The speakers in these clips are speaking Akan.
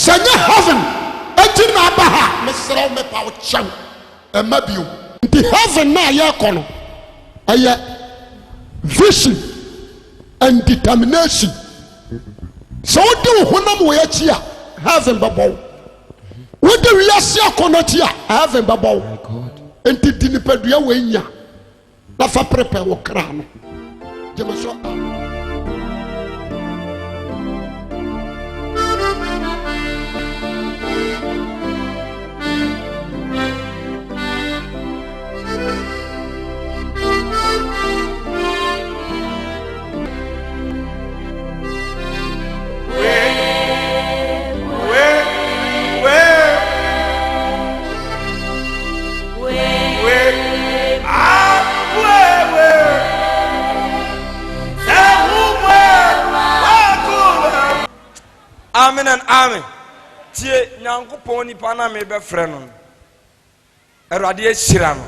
Sanya heaven enti na abaha mesrɛ me pa wo kyɛw ɛma bio nti heaven na yɛ kɔ no ɛyɛ vision and determination. So wodi wo honam wo yakyi a heaven bɛbɔ wo wodi wiase akɔnɔkyi a heaven bɛbɔ wo enti di nipadua wo anya na fa prepare wo kra no gyeme so Amen and amen. Tie Nyankopɔn nipa na me be frɛ no. Awurade ahyira no.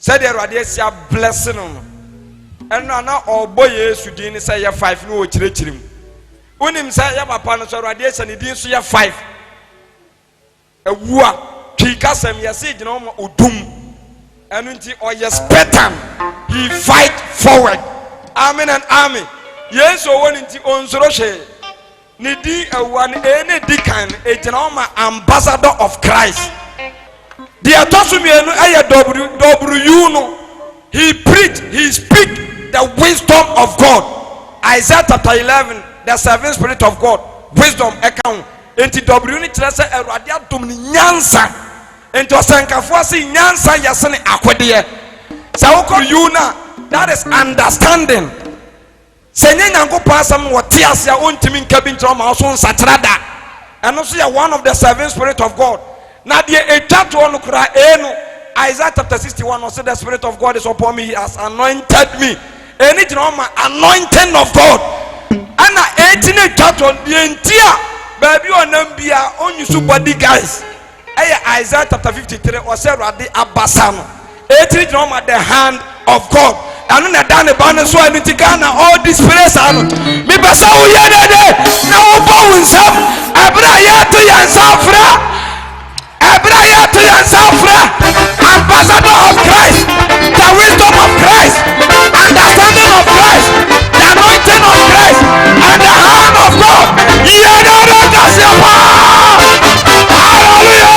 Sɛ de Awurade asia blessing no. Ɛno na ɔbɔ Yesu din ne sɛ yɛ 5 no wɔ kyerɛkyerɛ mu. Wonim sɛ yɛ papa no so Awurade asia ne din so yɛ 5. Ewu a twi kasɛm yɛ se gyina ɔma odum. Ɛno nti ɔyɛ spartan. He fight forward. Amen and amen. Yesu wɔ ne nti onsoro hwɛ. Nidi ewan ene dikan ejina ambassador of Christ. The atosumienu eye dobru you know. He preach, he speak the wisdom of God. Isaiah chapter 11, the 7th spirit of God, wisdom account. Enti dobru ni kyerɛ sɛ Awurade adom ni nyansa. Enti osankafo se nyansa yɛse ne akwede. Sɛ wokɔ you na, that is understanding. Senye Nyankopɔn asɛm wɔ te ase a ontimi nka bi nkyerɛ ma so nsatrada. And also one of the 7th spirit of God. Na de etwa to no kra no Isaiah chapter 61 no say the spirit of God is upon me, he has anointed me. Eni gyina ma anointing of God. Ana etine twa to de ntia baabi onam bia onyusu body guys. Eye Isaiah chapter 53 or say Awurade abasa no. Etine gyina ma the hand of God. Anu na dan ba no so ani tika na all this place anu me basa wo ye dede na wo bo nsam abra ya to yansafra ambassador of Christ, the wisdom of Christ, understanding of Christ, the anointing of Christ, and the hand of God. Hallelujah.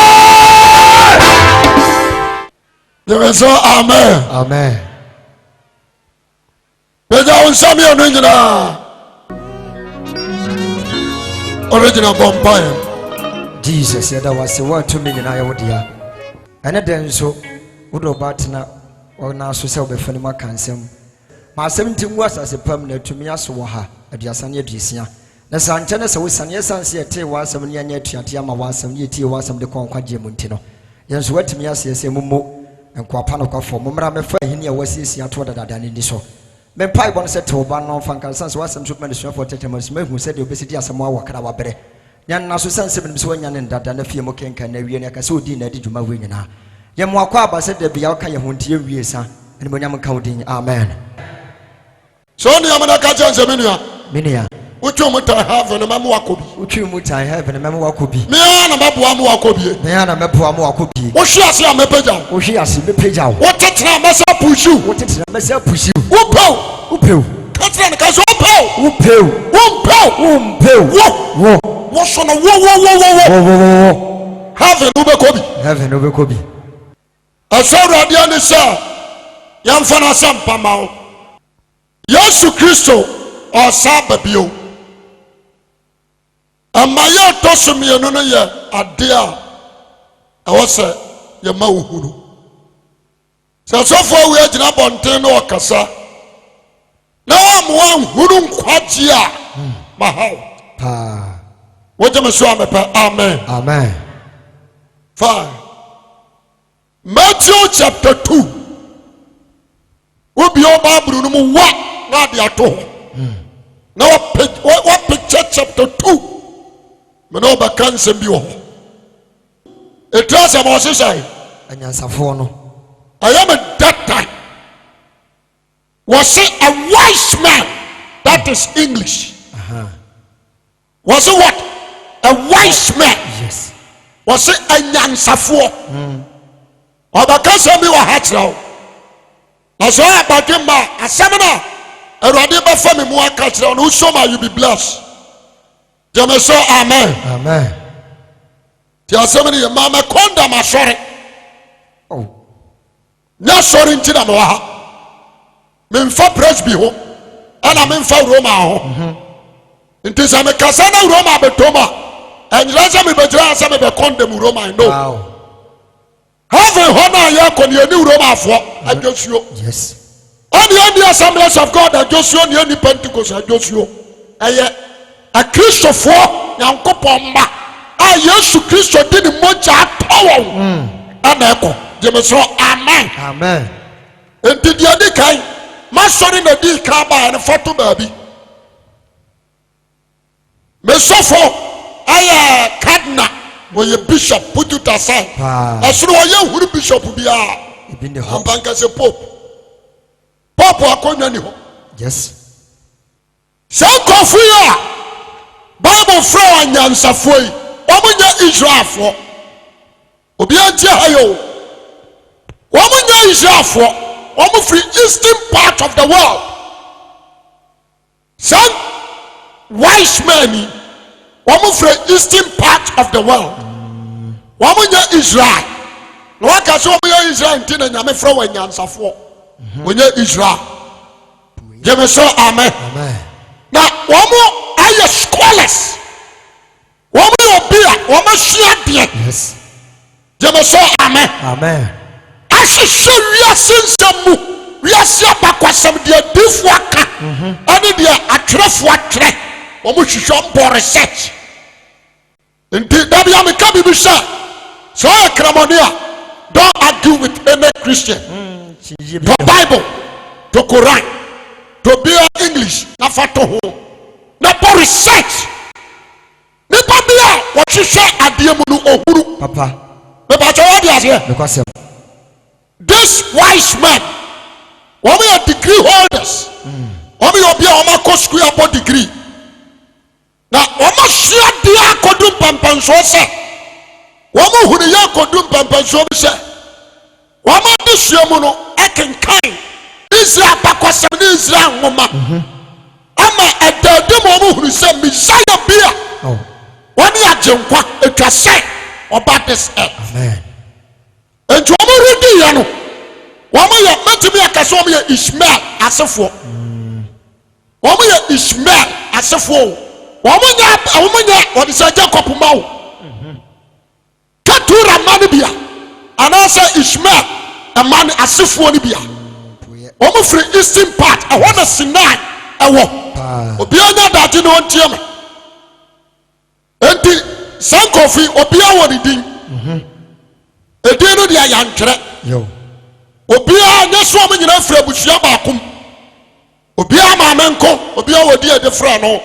There is so amen. Amen. Original vampire. Jesus said that was the word to me in Iowa. And then so would Robertina or now so self before my cancer. My 17 was as a permanent to me as Waha at Yasania Disia. The Santanas was San Yasan Tea was 7 year near Tiama was some year tea was some the Conquad Montino. Yes, what to me as a Mumo and Quapanoka for Mumra me for him was easier to other than in this show. Me pai bon set to Banon Fankan was some treatment for Tetemus who said the obesity as a more work our better. Yan na so sensible so yan and that and a few more can carry a so dinner did you my winning. Yamwakwa said there be our kind of hunty reason and when I'm counting, amen. So the Amanaka Minia, which you might have and a Mamuakobi, which you might have and a Mamuakobi, Miana Mabuamuakobi, Miana Mapuamuakobi, what she has a mepeja, or she has a page out. what a time myself push you, What is myself push you? Upo, Catherine, because Upo, what's on a whoa, heaven over Kobe. I saw Radiani, sir, young Fana Sampamau, Yesu Christo, or Sababio. And my yard tossed me another year at dear. I was a Yamahuru. So far we are in Abontain or Casa. Now I'm one who don't quite ya. Mahal. What am I showing? Amen. Amen. 5. Matthew chapter 2. Will be your Bible number 1. Not the at all. Now what picture chapter 2? Manoba cancer be all. It does a more say. And yes, a phone. I am a that time. Was it a wise man? That is English. Was it what? a wise man. Yes. Was it a nyansafo? Obakasa mi wa hatraw. Na so abadema asemna Erade ba fa me mu aka kire no so ma you be blessed. Jame so amen. Amen. Ti asemna ye mama konda ma sore. Oh. Na sore nti na mo ha. Me mfa presby ho. Ana me mfa Roma ho. Nti sa me kasa na Roma betoma. Enjira me bejira sa me be konda mu Roma no. Wow. Heaven hona ya ko ne ni Roma afo adwosuo. Yes. On the Assemblies of God and Joshua and the Pentecost and Joshua. A Christopher Yankopomba. I used to Christo did the mocha power. And echo. James amen. Amen. And did the other kind? Master in the deal crab and a photo baby. Mesopho. I Cardinal. Where your bishop put it aside. As you know, who bishop will be in the home. Bank as a pope. Pope akonya ni ho. Yes. Say kofuya Bible flow anyansafo yi omunya Israelfo obi anti hayo omunya Israelfo omu free eastern part of the world. Some wise men omu free eastern part of the world omunya Israel no akaso omunya Israel ntina nyame flow anyansafo Wenye Israel. Jeme so amen. Amen. Na womo aye scholars. Womo obia, womo shiadie. Yes. Jeme so amen. Amen. Ashe wiase nsemu. Wiase abakwasem de difu aka. Ani de atrefu atre. Womo hwehwe mbo research. Nti dabi ameka bibi sha. So akramonia. Don't argue with any Christian. To Bible, to Quran, to be English, na fato ho, na for research. Nipa bia what you say adiemu no ohuru. Papa. But what you say? Because this wise man, we are degree holders. We are be on my school about degree. Now, we must share dia kodum pampanso se. We mu huni ya kodum pampanso se. We ma disuemu no ekenkan. Israel bakwasem ni Israel ngoma. Ama edede mo mu huni se Messiah bia. Oh. Wani ajenkwa etwa se about this earth. Amen. Enti omo redi ya no. Womo ye metimi akase omo ye Ishmael asefo. Womo ye Ishmael asefo. Womo nya wodi se Jacob mawo. Katura mani bia. Anasa Ishmael a man asefo ni bia. Womo free eastern part e wona Sinai ewo. Obi anya dade no ntiem. Enti sankofi obi awori din. Edin no dia yantre. Yo. Obi a nyeso am nyina fra busia baakum. Obi a ma menko, obi a wodi ade fra no.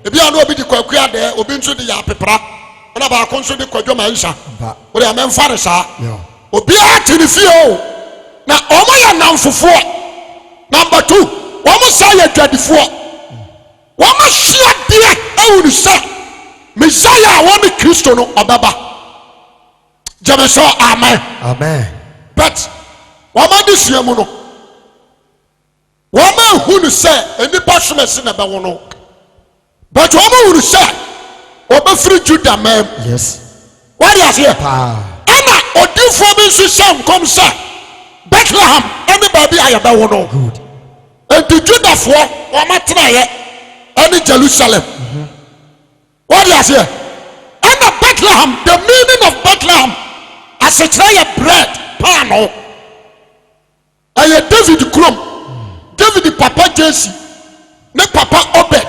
Ebi a no obi di kwakua de, obi nso di ya pepra. Ona baako nso di kwadwo mansha. Wo de amemfa re sa. Yo. Obi a tinifie o. Na omo ya namfofo. Number 2, omo say adwadifo. Omo hia de ewunu say Messiah won Kristo no obaba. Jame so amen. Amen. But woman this year no woman who say enipa somese na be wono. But woman who say obe free Judah man. Yes. What is here? Ana odifo bi so say come say Bethlehem anybody aye be wono. Good. And the Judah for woman try any Jerusalem. What is here? And the Bethlehem, the meaning of Bethlehem as a tray of bread, pan. Aye David Krom, David Papa Jesse, ne Papa Obed,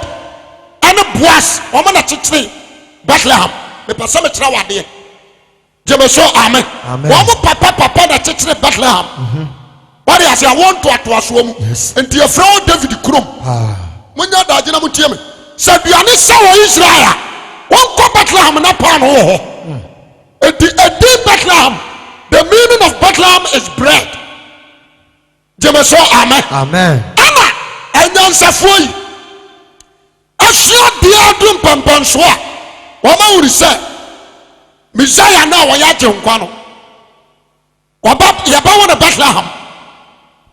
and a Boaz, woman at tree, Bethlehem, me pasa me trawa de. Jeme so amen. Amen. Woman Papa na tree Bethlehem. What is I want to atwaswo. Yes. And your friend David Krom. Munya da gina mutie me. Say biane sawo Israel. Won ko Bethlehem na pan ho. The Bethlehem, the meaning of Bethlehem is bread. Jeme so amen. Amen. Ama enyansafo yi. Asio dia dum pampanso a wama wuri sɛ Messiah na wɔyɛ agye nkwa no yɛba wɔ ne Bethlehem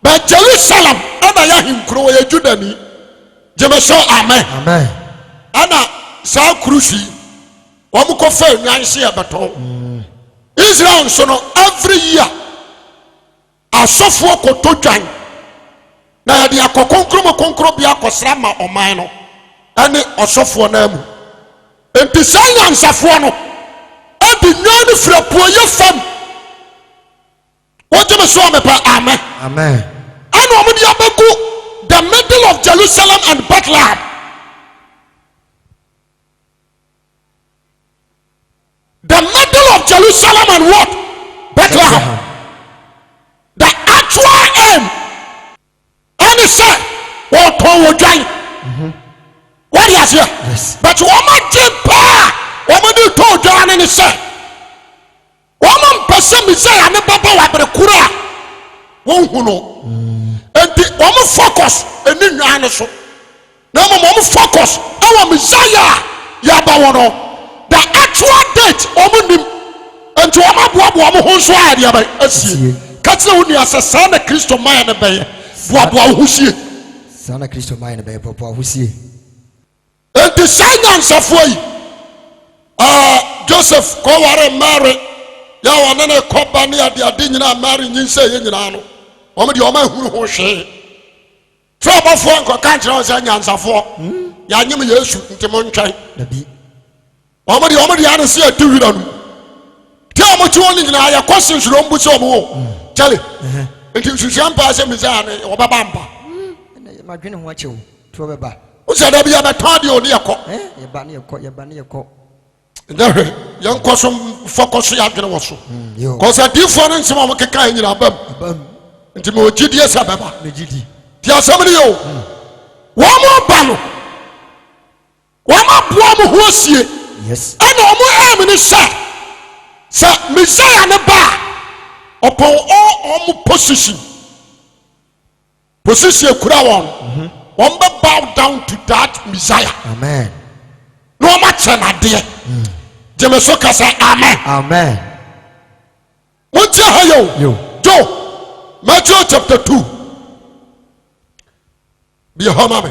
but Jerusalem ɛna yɛ ahenkuro wɔyɛ Judani gyeme so amen ɛna saa kurusi wɔn kɔfa nwan se yɛbɛtɔ Israel nso no every year asɔfoɔ kɔtɔ dwan na yɛde akɔ konkro bi akɔsra ma ɔman no ɛne ɔsɔfoɔ no amu enti saa nyansafoɔ no ɛde nwan no firi apuoyɛ fam wɔgyeme so amepɛ amen ɛna ɔmo de abɛgu the middle of Jerusalem and Bethlehem the middle of Jerusalem and what? Bethlehem. The actual aim. And he said, what will join? What is here? Yes. But woman did power. Woman do to join and he said, woman person me say and papa wa brekura. Won huno. And the woman focus and then you so. Now woman focus. Our Messiah yabawono. The actual date omunim enti omaboaboa mo ho so ade aba asie katse wo nua sesa na Kristo man ne beye boaboa ho sie sana Kristo man ne beye boaboa ho sie enti sanya nsafo yi Joseph ko ware Mary ya wona ne koba ne ade nyina Mary nyinse ye nyina no omo de omo huru ho hwe trobofo anko kan kire wo sanya nsafo ya nyim Yesu ntimo ntwan nabi Omadi ane si atu wira no ti omo chi woni nyina ya question suro mbu chi omo chale enti susuampa se misa ne obaba mpa ma dwene ho achewo to obeba o se da bia be ton de oni yakọ ye ba ne yakọ ndahwe yan koso focus ya dwene wo so ko se difo ne nsem omo keka nyina bam enti mo gidie sa beba me gidi ti asem ne yo wo mo ba no wo ma boa mo ho sie yes and omo aim ni say Messiah ne ba upon all omo position kura won won be bow down to that Messiah amen no ma chena de jeme so ka say amen what you ha yo Matthew chapter 2 be homa me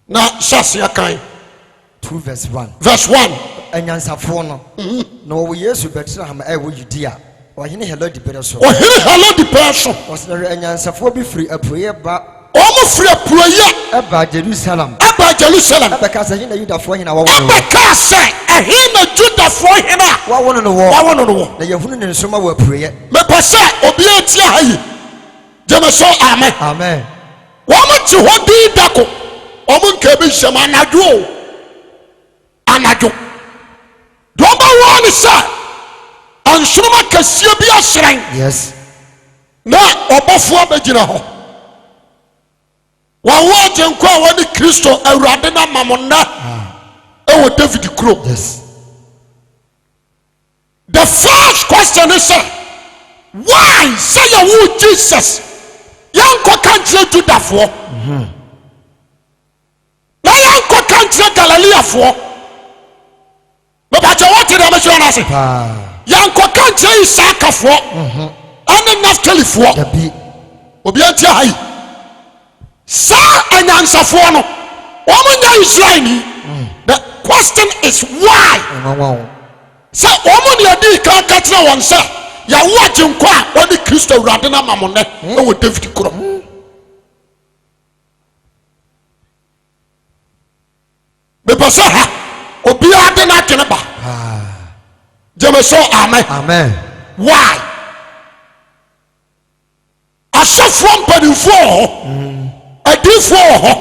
na shase akan 2 verse 1 anyansafo no na wo Yesu Bethlehem wo Judea ohene Herod bere so osere anyansafo bi firi apuye ba omo firi apuye ba Jerusalem abeka sa hina Yudafo hina wo abeka sa hina Judafo hina wo no na yehunu ne nsoma wo apuye me pese obi atia hayi jeme so amen wo mo ti ho bi dako omo nka bi hyema anadwo doba woni sa ansuruma kasie bi asran yes na obofo abegina ho wa wo agenko a woni Kristo awurade na mamonna ewo David kro yes the first question is why say you Jesus yanko kantre Judafo na yanko kantre Galileafo Babaja what did I mention as it? Yanko kantre Isakafo ane Naphtali fo obi antia hai sa anyansafo no omunya Israel ni the question is why sa omuni adi ka katra won sa ya wo agenko a woni Kristo awurade na mamone e wo David kuro me pasa ha obi ade na twene ba jeme so amen why asofo mpanifo ho adifo ho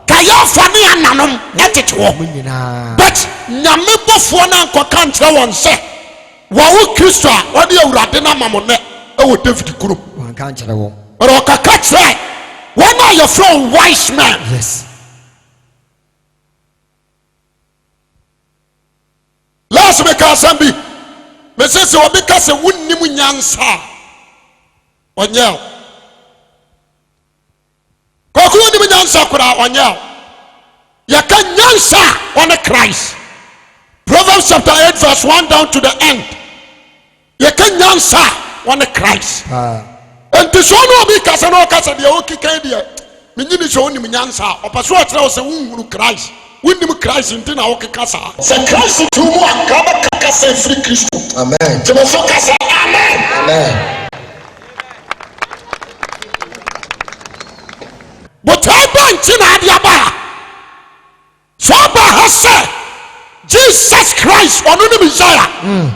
kaya fani ananom netete ho but nyame bofo na nkoka ntre won se wo Kristo a wode awurade na mamone e wo David kuro wan kan kire wo ro kaka try one of your from wise man yes last week asambi me se obi ka se wonnim nyansa onyel kokuru nim nyansa kura onyel ya ka nyansa on Christ Proverbs chapter 8 verse 1 down to the end. You can answer one Christ. And to show no be kasa no kasa de o kika de. Menyini show ni nyansa. Opaso atra o se wunhuru Christ. Wunnim Christ nti na o kika sa. Se Christ tu mu akaba kasa free Christ. Amen. Jemo so kasa amen. Amen. But I don't know the aba. So ba say Jesus Christ ono ni Messiah.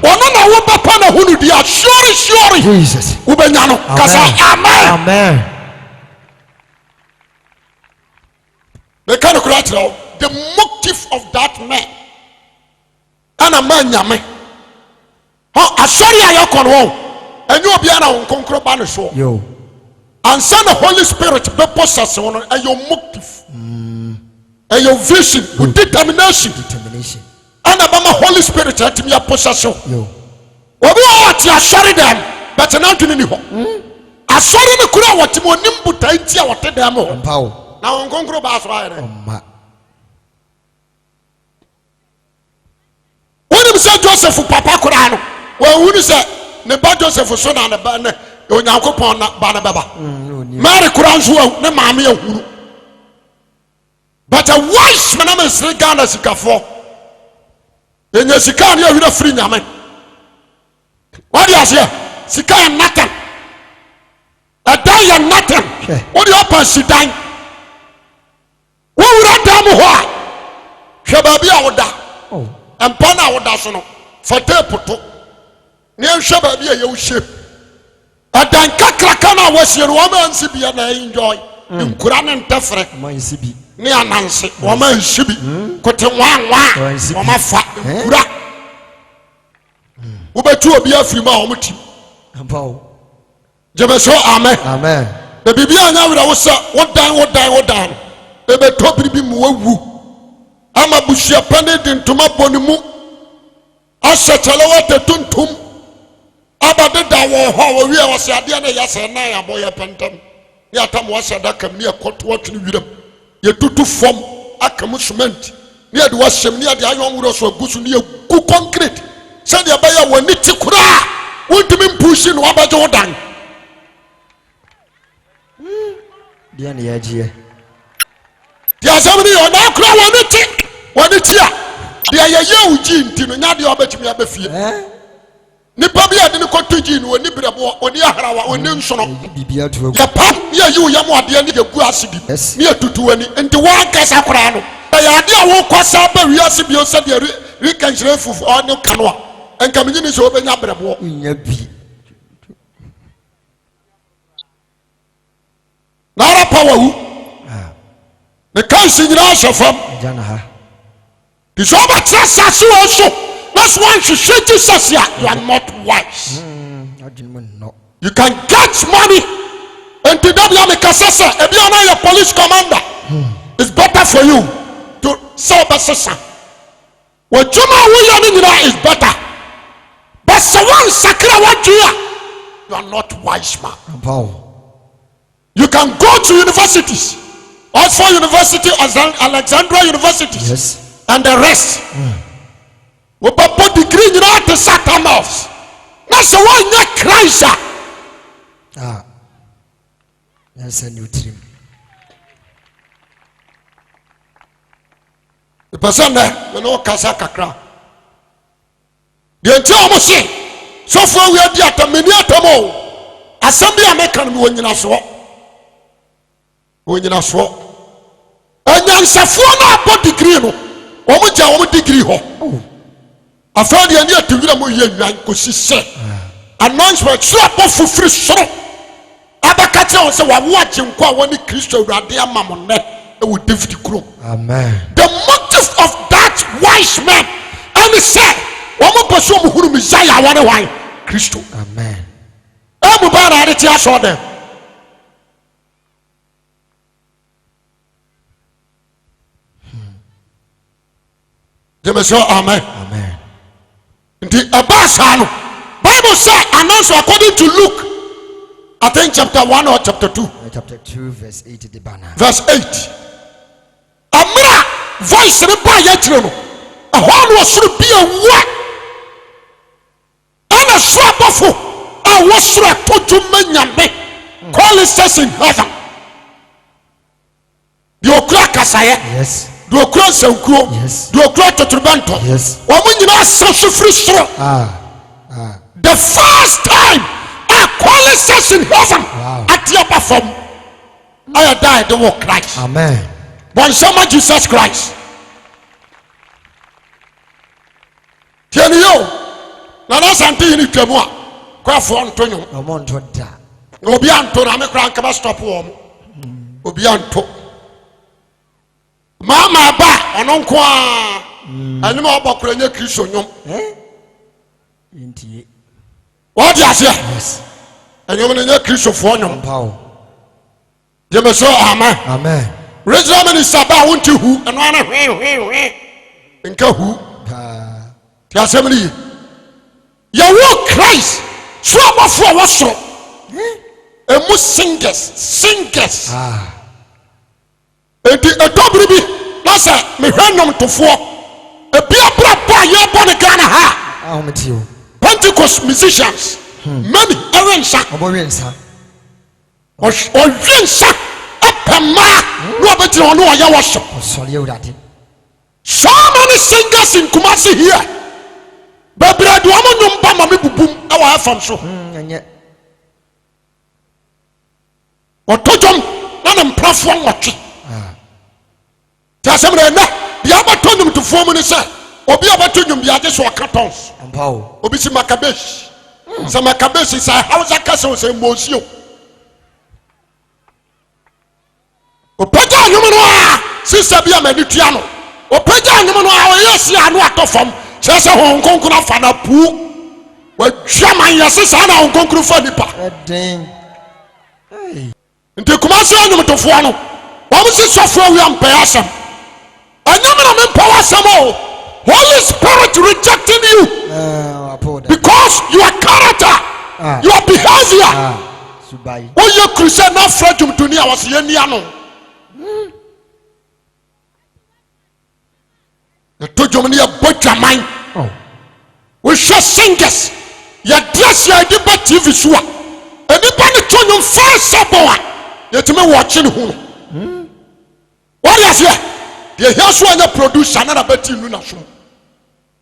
Ono na wo papa na hunu dia sure Jesus. Ubenya no kasa amen. Amen. The kind of creator, the motive of that man. Ana man nyame. Ho asori ayakon wo. Enyo bia na wonkonkro ba no so. Yo. And send the Holy Spirit be possess one and your motive and your vision with determination and about my Holy Spirit let me possession. Obi o ati asori dem but na ntuni ni ho asori ni kura wati mo nimbuta ntia wote dem ho na wonkonkro ba so ayere woni bi say Joseph papa kura no wa woni say ne ba Joseph so na ne ba ne onyankopon na ba na baba Mary kuranzo ne maame ahuru but a wise man am sre Ghana sikafo enya sika na ahura free nyame what you say sika ya nothing a day ya nothing what you open sidan wo wura dam ho a hwe ba bia woda empa na woda so no fata poto ne hwe ba bia ye wo shape adan kakraka na wasie no ma nsi bia na enjoy nkura ne ntefre ma nsi bi ne ananse wo ma nsi bi kote wanwa wo ma fa nkura wo betu obi afiri ma wo mutim ampawo jebeso amen amen the bibia anya wira wo sa wodan e beto biribi mu wawu ama bushia pane de ntoma bonimu ashetele wote tuntum abade da wo ho wi e wose ade na ya se na ya boye pentam ya tam wose da kam ne ekoto atuni wiram ye tutu fom akam cement ne ade wasem ne ade ayon wuro so agusu ne ku concrete se de ba ya woni tikura wontumi mpushi no abaje wodan dia ne yagie dia zamani yo na kura woni ti a dia ye ye uji ntino nya de obetumi abafie nipa bi ade ne kotoji no oni brebo oni aharawa oni nsono bibia to ya pa ya yu ya mo ade ne gu asidi ne atutu wani enti wa kasa kura no ya ade a wo kwasa ba wi asidi o se de rekanjire fufu oni kanwa enka menyi ni so obenya brebo nya bi nara power hu the kansi nyina shafam jana ha di so ba trasa so so that's why you should Jesus here. You are not wise. You can get money and to that you are if you are not your police commander, it's better for you to sell Basasa. What you know is better. But someone sakra what you are not wise man. You can go to universities, Oxford University, Alexandria University, yes, and the rest. We put degree in all the Satamos. That's the one that Christ. That's a new dream. The person there, you know, Kasakakra. The entire machine. So far, we are the Ataminiatamo. Assembly American when you are so. When you are so. And then Safona put degree. Omuja degree ho. I found the idea to get a more young because said, announcement slap off for free. So, Abakata was watching quite one Christian Radia Mamone with David Crow. Amen. The motive of that wise man, and he said, one person who Messiah, one why Christo. Amen. I'm about it. I saw them. Amen. Amen. The Abasano Bible says, and also according to Luke, I think chapter 1 or chapter 2. Chapter 2, verse 8. Verse 8. Amra voice in the Bayatron. ɛhɔ no ɔsoro bi awua ɛna so abɔfo a wɔsoro ɛto dwuma nyame choristers in heaven deɛ ɔkura kasaeɛ Yes. deɛ ɔkura nsankuo Yes. deɛ ɔkura totorobɛnto Yes. wɔn nyinaa sa so firi soro the first time a choristers in heaven Wow. ate aba fam ayɛ da ɛde wɔ Christ Amen. bɔnsɛma Jesus Christ tiɛni yio na n'asante yi ni twɛmu a kɔɛfoɔ nto nwom No more to da. na obi anto na me kora nkaba stop wɔn obi anto maama ba ɔno nko a ɛnim a ɔbɔ kora nye Kristo nwom Inti. wɔde aseɛ Yes. ɛnwom no nye Kristofoɔ nwom Power. gyeme so amen Amen. regional minister ba a wonte hu ɛno ana hwehwehwe nka hu ti asɛm no yi yɛwɔ Christ so abɔfoɔ a wɔsoro emu singers enti ɛtɔbiri bi na sɛ mehwɛ nnwomtofoɔ ebi abrabɔ a yɛbɔ ne Ghana ha Ahomtio. Pentecost musicians many ɛrensa Obowe nsa. ɔhwe nsa ɛpɛ mmaa na ɔbɛtena ɔno ɔyɛ wɔhyɛ Osori Ewurade. so many singers in Kumasi here bebree de ɔmo nnwom ba ma me bubum ɛwɔ afam so Enye. ɔtɔ dwom na ne mprafoɔ nwɔtwe ti asɛm na ɛnɛ deɛ abɛtɔ nnwomtofoɔ mu ne sɛ obi a bɛtɔ nnwom bi agye so ɔka tɔns Ampao. obi si makabesh sɛ makabesh sɛ hausa kasa o sɛ mbɔnsio ɔpɛgya nnwom no a sista bi a m'ani tua no ɔpɛgya nnwom no a ɔyɛ si ano atɔ fam kyerɛ sɛ Honhom Kronkron afa na puu wadwa man yɛse saa na Honhom Kronkron fa nipa Eden. Hey. nti Kumasi nnwomtofoɔ no wɔn si sɔfoɔ wi ampɛ asɛm ɛnyɛ me na mempɛ w'asɛm o Holy Spirit rejecting you Apo da. because your character your behavior Subai. woyɛ Christian na fra dwomtoni a wɔse yɛnnia no yɛtɔ dwom no yɛbɔ dwaman Oh. wohwɛ singers yɛdress yɛde ba TV so a enipa ne tɔ nnwom faa sɛ bɔ a yɛtumi wɔkye ne ho no wɔde aseɛ deɛ hia so anyɛ producer na bɛti nu na so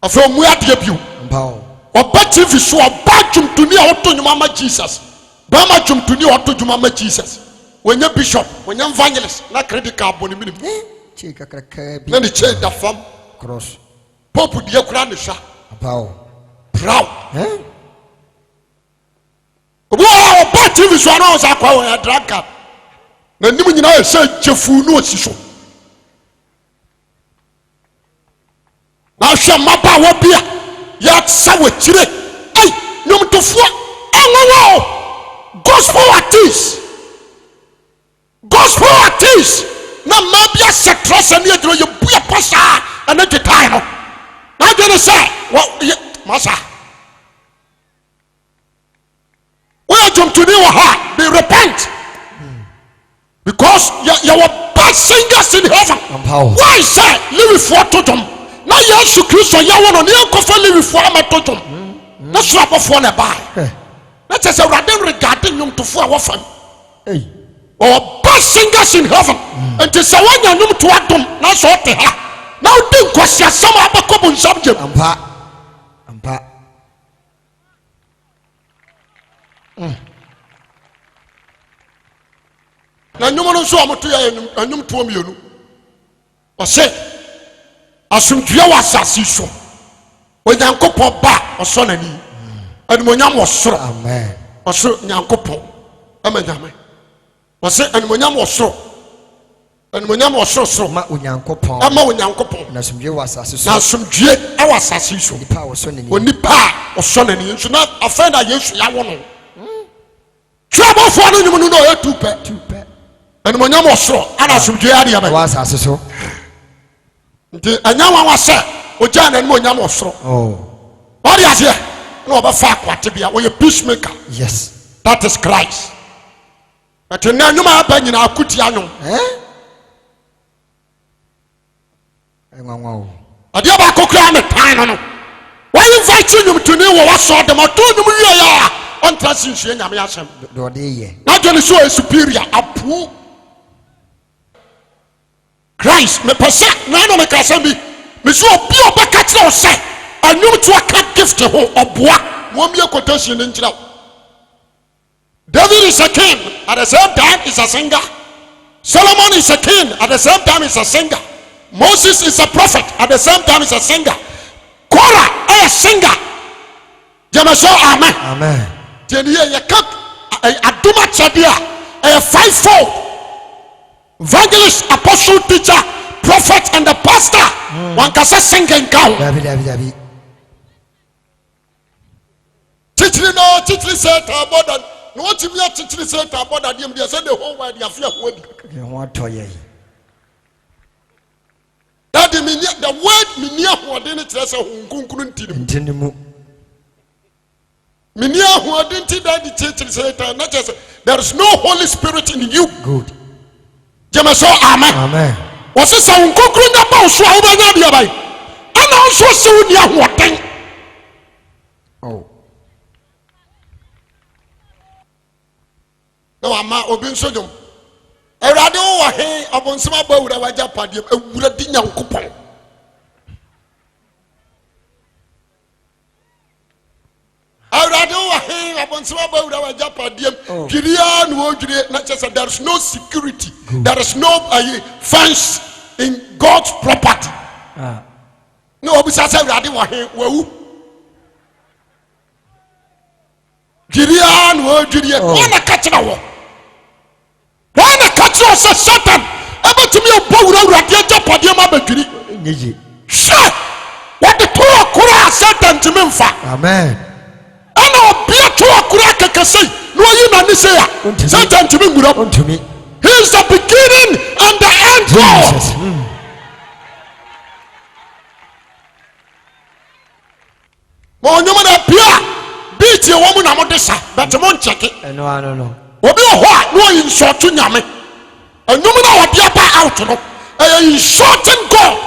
afei ɔmu adeɛ bio Ampao. ɔba TV so ɔba dwomtoni a ɔtɔ nnwom ama Jesus bɛma dwomtoni a ɔtɔ dwom ama Jesus wɔnyɛ bishop wɔnyɛ evangelist na credit card bɔ ne minim Chi kakraka bi. na ne kyɛn da fam Cross. pope deɛ kura ne hwa Ampao. proud Eh? obi a ɔba TV so ana ɔsa akɔ wɔyɛ drunkard na nim nyinaa yɛ sɛ gyefu no osi so na hwɛ mmabaawa bi a yɛsa wɔ kyire ei nnwomtofoɔ ɛnwowɔ gospel artist na mmaa bi asɛ trɔ sɛ ne agyina yɛbu yɛ pɔ saa ɛne gyetae no na adwene sɛ masa woyɛ dwomtoni wɔ ha they repent because yɛwɔ bad singers in heaven Ampao. why sɛ lewifoɔ to dwom na Yesu Kristo yɛwɔ no ne yɛnkɔfa lewifoɔ amɛto dwom na soro abɔfoɔ na ɛbae na kyɛ sɛ Awurade regade nnwomtofoɔ a wɔfam Hey. ɔwɔ bad singers in heaven nti sɛ woanya nnwomto adom na sɛ ɔte ha na wodi nkɔsiasɛm a abɛkɔ bo nsam gyem Ampa. Ampa. na nnwom no nso a moto yɛ nnwomtoɔ mmienu ɔsɛ asomdua wɔ asase so onyankopɔn ba ɔsɔ n'ani animonyam wɔ soro Amen. ɔsoro nyankopɔn ɛma nyame ɔsɛ animonyam wɔ soro animonyam wɔ soro Ma Onyankopɔn. ɛma onyankopɔn Na sumdwe wɔ asase so. na asomdue ɛwɔ asase so Nipa a wɔsɔ n'ani. onipa a ɔsɔ n'ani nso na afɛn na Yesu yɛawo no twɛbɔfoɔ no nnwom no na ɔyɛ tu pɛ Tupɛ. animonyam wɔ soro ana asomdue adeɛ bɛ Wɔ asase so. nti ɛnyɛ nwanwa sɛ ogya n'anim onyam wɔ soro Oh. ɔde aseɛ na ɔbɛfa akwate bia wɔyɛ peacemaker Yes. that is Christ but nnɛ nnwom a aba nyinaa akutia nnwom Eh? Enwanwa o. adeɛ baako kura me tan no why invite you to new what saw them or told them ya on transition nyame asem do de ye not only so a superior apu Christ me pesa na no me ka asem bi me so obi obaka kire o say anum to aka gift ho oboa mo me quotation nchira David is a king at the same time is a singer. Solomon is a king at the same time is a singer. Moses is a prophet at the same time is a singer. Korah is a singer. Jamaso amen. Amen. Jeniye ye kap aduma chadia a fivefold evangelist, apostle, teacher, prophet and the pastor. One can say singing cow. David. Teaching said about that. No what you are teaching said about that. They said the whole world you fear what that the word minia who didn't say hunkunkunti minia who didn't that the church said not just there is no Holy Spirit in you. Good. Jamaso amen. Amen. Was it some hunkunkun about so how many of you and also so near what thing. Oh. No, I'm not open sodium. A radio or hay upon some about our Japan, a wooded young coupon. A radio or hay upon some about our Japan, Gideon would not just that there is no security, there is no fence in God's property. No, besides a radio or hay, well, Gideon would Gideon, one a catch now. When the catcher says Satan, ever to me a bow around the Japadiama Bagri. Sure, what the poor Kura Satan to me for. Amen. And I'll be a poor Kuraka can say, no, you know, Satan to me, unto me. He is the beginning and the end. Jesus. Well, no man appear, beat your woman among the sa, but you won't check it. No. Obi ohwa no insult nyame enum na odi apa out no insulting God.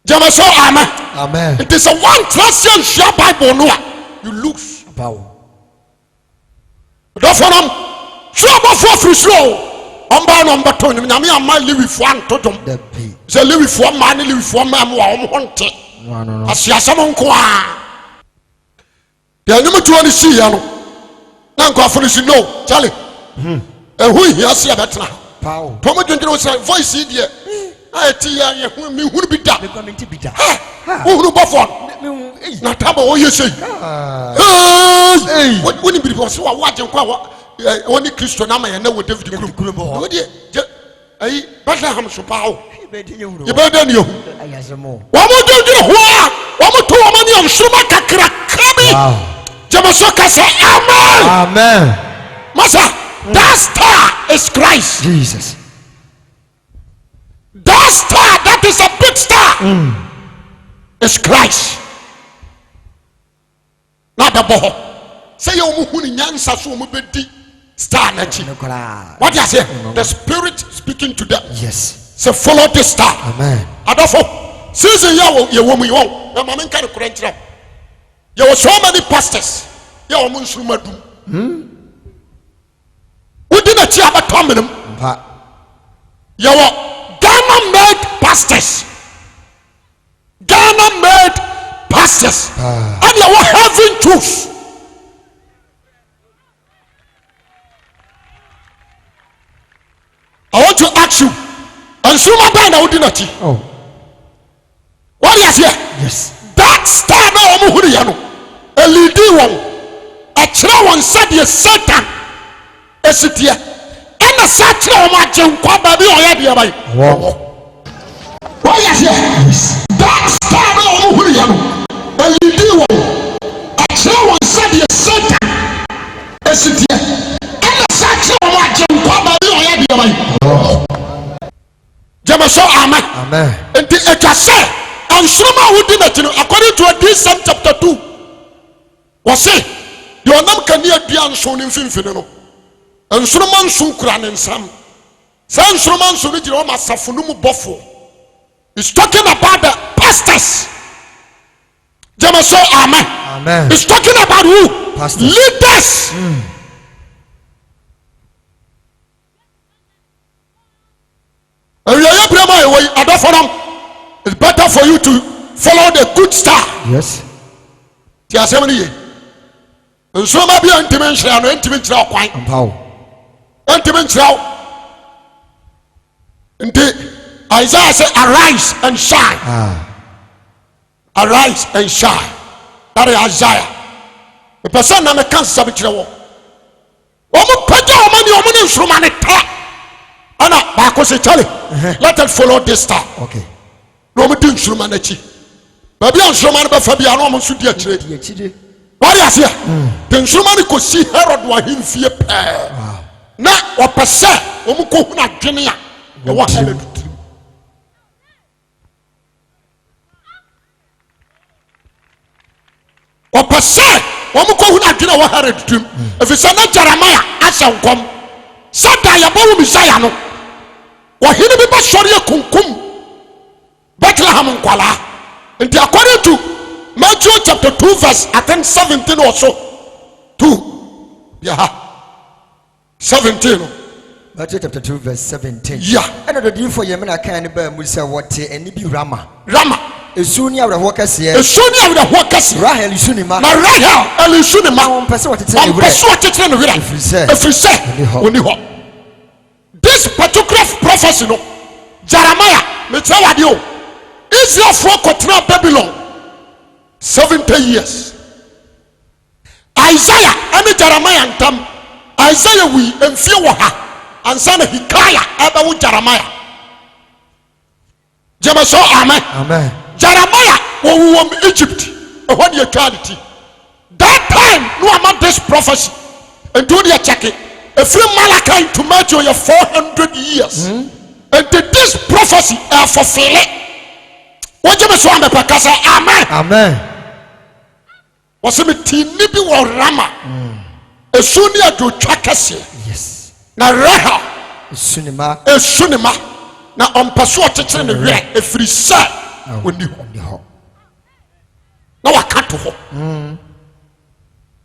Jamaso amen. It is a one translation share Bible no you lose power. Therefore trouble for free slow omba number 2 nyame ama liwi fo antodom ze liwi fo ma ne liwi fo ma wa honte no asiasam nko a ya nyum tuo ni si ya no Nanko afurisi no Charlie. Who he has here better. Power. Pomo dwendro say voice here. Ati ya ye hu mi hunu bi da. Me comment bi da. Hunu bofo. Na tabo o yesi. Woni bi bo so wa waje kwa woni Kristo na ma ye na wo David krum. Wo de ai Bethlehem so pawo. Ye be da ni ehu. Ayazemo. Wa mo dwendro ho a, wa mo to wa mani am suma kakra krabi. Jamasoka say amen. Masa, that star is Christ. Jesus. That star, that is a big star, is Christ. Not the boho. Say you muhuni nyansa so mubedi star nachi. What do you say? The Spirit speaking to them. Yes. Say follow this star. Amen. Adofo. Season ya ye woman you want. Na mama nka kurentira. There were so many pastors. You are Muslimadum. We didn't see about Tominum. You are Ghana made pastors. Ghana made pastors. And you were having truth. I want to ask you. And Suma Bana would not. Oh. What is here? Yes. That star no Muhuriano. A leading one. A children said yes, Satan. A city. And a Satan matching Quababi or Yabi. Why is here? That star no Muhuriano. A leading one. A children said yes, Satan. A city. And a Satan matching Quababi or Yabi. Jamaso amen. And the Ekase. And Soma who did it, according to this chapter 2, was say, your name can near Dian Son in Finfino. And Soloman Sunkran and Sam. San Soloman Sunijoma Safunumu Bofo is talking about the pastors. Jamaso, amen. Amen. It's talking about who? Pastors. Leaders. It's better for you to follow the good star. Yes. Ti asem ni ye. Nso ma bia ntimi nhira no ntimi nhira okwan. Ampaw. Ntimi nhira. Nti Isaiah say arise and shine. Arise and shine. That is Isaiah. The person na me kan sabi kire wo. Omo paja omo ni nsruma ne ta. Ana ba ko se chale. Let us follow this star. Okay. No omo di nsruma na chi. Ba bia nsruma ne ba fa bia no omo nso di akire. Di akire. What is here? The nsruma ne ko si Herod wa himfie pe. Na opese omo ko hu na dwene a. E wa Herod. Opese omo ko hu na dwene wa Herod tum. Efisa na Jeremiah asankom. Sada ya bawo Messiah no. Wa hini bi ba sori ekunkum. Bethlehem nkwala. Nti according to Matthew chapter 2 verse I think 17 or so. 2. Yeah. 17. Matthew chapter 2 verse 17. Yeah. And the deal for Yemena kind of Musa what any be Rama. Rama. Esunia with a workers here. Esunia with a workers. Rahel Sunima. Na Rahel Elusunima. On person what it's on person what it's in the If you say this particular prophecy no Jeremiah me tell you Israel for continue Babylon 70 years. Isaiah and Jeremiah and them Isaiah we and fear ha and son of Hikaya about Jeremiah. Jemaso amen. Amen. Jeremiah won Egypt when you eternity. That time no amount this prophecy and do the check it. If you Malachi to Matthew your 400 years and this prophecy are fulfilled. What you say amen. Amen. Was it nibi wa Rama? Esunia do chakase. Yes. Na Rahel Sunima. Esunima na ompaso otete ne we efiri sa oni ho. Na wakato ho.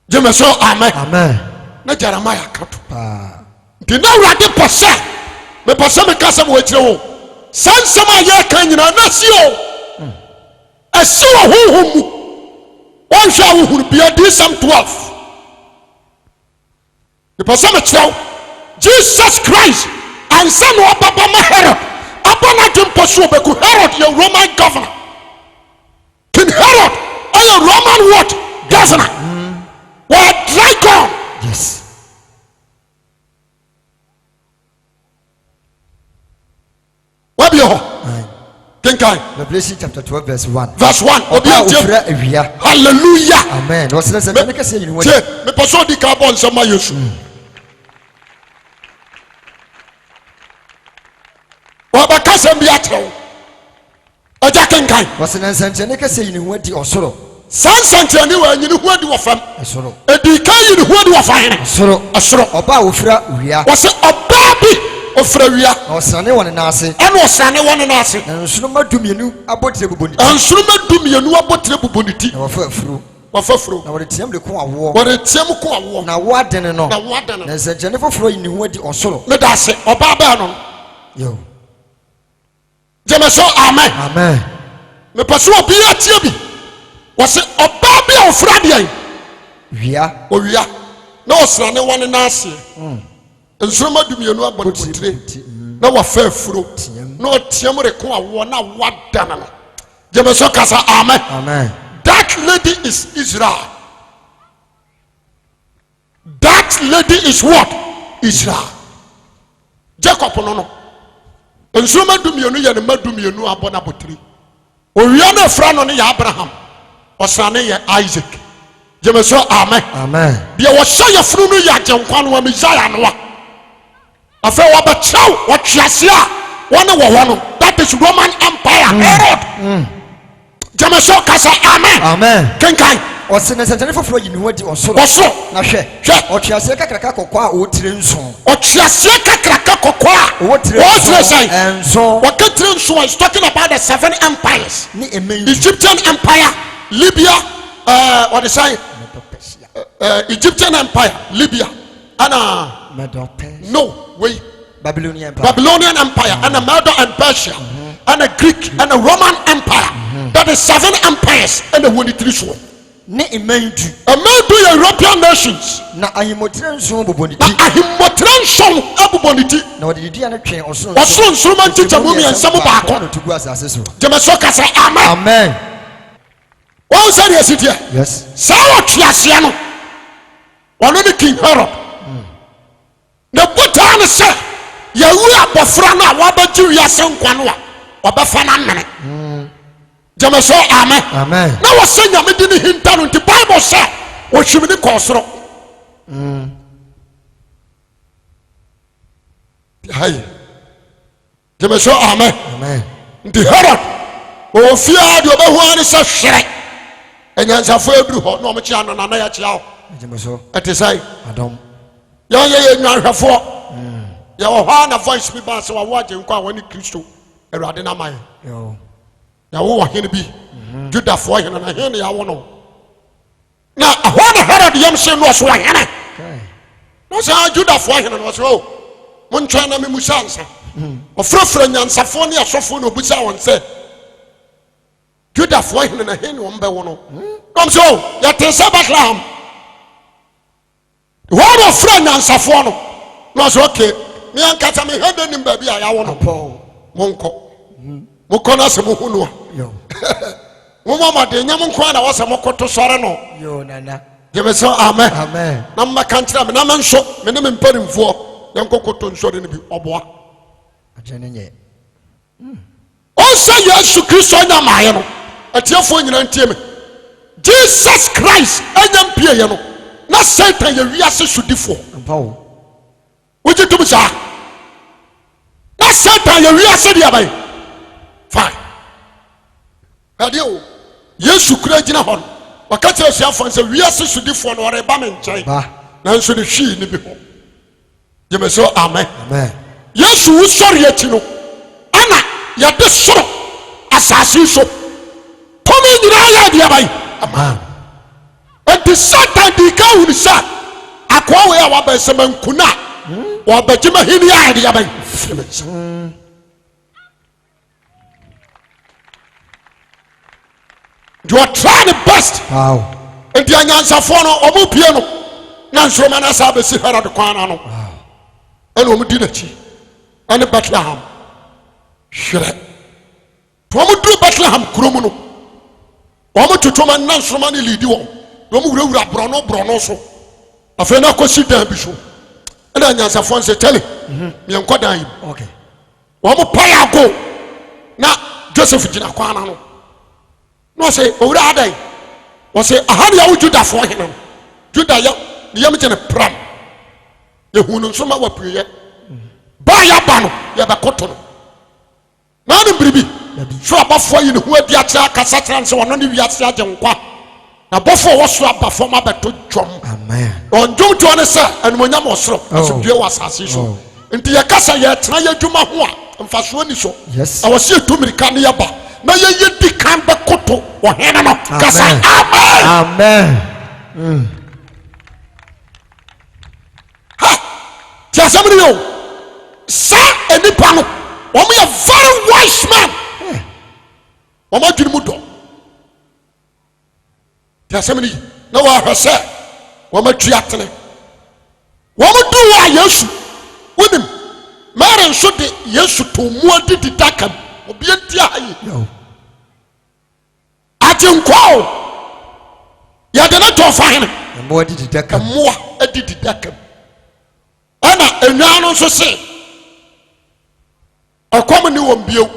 Jeme so amen. Amen. Na Jeremiah kato. Di na urade pose. Me pose me kasa mo etire wo. Sansama ye kan nyina na si o. Asi wo huhumu. One shall who be a Psalm 12. The person of Jesus Christ and son of Papa Herod. Upon a jump pursue Herod, your Roman governor. King Herod, or your Roman what? Governor. Were dry gone. Yes. What be your Revelation chapter 12 verse 1. Verse 1. Hallelujah. Amen. What's the same? Make us say you know. Me person di carbon sama Yesu. Wa ba kasa bi atrew. Oja kenkan. What's the nonsense? Make us say you know what the osoro. Sansante ni wa nyini hu adi wo fam. Osoro. Edi kan yi ni hu adi wo fam. Osoro. Osoro. Oba ofira wia. Wose oba bi ofira wia. Osane won na ase. Eno osane won na ase. Nsunuma dumienu abotire buboni. Nsunuma dumienu abotire buboni ti. Na wafa afuru. Wafafuro. Na wode tiam de ko awo. Wode tiam ko awo. Na wo adene no. Na wo adene. Na sejane foforo yi ni hu adi osoro. Me da se oba ba no. Yo. Jemeso amen. Amen. Me paso obi atie bi. Wose oba bi ofra de ai. Wia. O wia. Na osrane won na ase. Nsuruma dumienu abotire. Na wafa afuro. Na otiam reko awo na wadana no. Jemeso kasa amen. Amen. That lady is Israel. That lady is what? Israel. Jacob no. Nsuma dumienu ye ne madumienu abona botiri. Owia na fra no ne ya Abraham. Osane ye Isaac. Jemeso amen. Amen. Bia wo sha ye funu no ya genkwa no Messiah no wa. Afa wo ba chaw wo twiase a wona wo ho no. That is Roman Empire. Herod. Jemeso kasa amen. Amen. Kenkai ɔse ne nsɛnkyerɛnne foforɔ yi ne ho adi ɔsoro na hwɛ ɔtweaseɛ kakraka kɔkɔɔ a ɔwɔtire nson ɔtweaseɛ kakraka kɔkɔɔ a ɔwɔtire nson wɔkatire nson is talking about the 7 empires ne Egyptian empire, Libya, what they say, Egyptian empire, Libya, and no wait, Babylonian empire, and a Medo and Persia, and a Greek and a Roman empire. That is 7 empires and the one one. Ne emendu European nations. Na ahimotire nson boboniti. Na ahimotire nson aboboniti. Na odi didi ana twen oson. Oson nson chicha mumi ensam baako. Tugu asase so. Jemeso ka say amen. Amen. One say yes it here. Yes. Say what twiase no. One the King Herod. Na buta ne say yawu abofra na wabaji wiase nkwa no a obefa na mene. Jemeso amen. Amen. Na wose nyame di ne hinta no nti Bible say wo hwimini kɔsoro. Hai. Jemeso amen. Amen. Nti Herod o fia de obehu ani se hwere. Enyansafo eduru ho na omche ano na ya chia ho. Jemeso. Ete sai Adam. Ya nwanhwefo. Ya wo ha na voice bi ba se wa wo agenko a woni Kristo. Awurade na man. Yo. Ya wo hene bi Judafo hene na hene ya wo no na ahwa na Herod yam se no so hene no sa Judafo hene no so mo ntwa na me musa nsa ofrofra nyansafo ne asofo no busa won se Judafo hene na hene wo mbe wo no kom so ya tensa Bethlehem wo no fra nyansafo no so okay me ankata me hede nim ba bi a ya wo no monko mukona se muhunu yo mama de nyam nko na wose mokoto sore no yo nana Jemeso amen amen na makantra me na manso me ne me mparimfo yankokoto nsore ne bi oboa ajene nye on say Yesu Kristo nya maaye no atiefo nyina ntie me Jesus Christ anyam pie ye no na Satan ye wiase sudifo ampawo wuji tumsa na Satan ye wiase dia bai fine. Adio Yesu kura gina hon. Wakati asiafo nse wiase sudifo no ore ba me nkyai. Na nso de hwi ni bi ho. Jemeso amen. Amen. Yesu usori ati no. Ana ya de soro asase so. Komi nyina ya dia bai. Amen. Enti Satan di ka hu ni sa. Akwa we a wa ba semankuna. Wa ba jima hini ya dia bai. You are trying the best. Wow. And the anyansafo no omo pie no. Na nsoro na sa be si Herod kwana no. Wow. And omo di na chi. And Bethlehem. Hwere. To omo duru Bethlehem kurom no. Omo tutuma na nsoro ni lidi wo. Omo wurawura brono so. Afa na kosi dan bi so. And anyansafo nse tele. Me enkodan yi. Okay. Omo paya go. Na Joseph gina kwana no. No say owura adai o say ahari ya Juda fo hene Juda ya yam gene pram ye hunu so ma wapuye ba ya ba no ye be koto no na ne bribi so abafo yi ne hu adi akira kasa kira nse wono ne wiase agenkwa na bofo wo so abafo ma beto dwom amen on dwom to ne sa anumonyam osoro so due wasase so nti ye kasa ye tena ye dwuma ho a mfaso ni so yes awose etumirika ne ye ba na ye di kan be koto wo hene no kasa amen amen ha tiasamri yo sa enipa no wo me a very wise man wo ma dwene mu do tiasamri na wa hwese wo ma tuatene wo ma du wa Yesu wonim mare nso de Yesu to mu adidi dakam obi antia ayi yo ajenkwa ya de na to fa hene mo adidi dakam mo adidi dakam ana enwa no so se akom ni won bio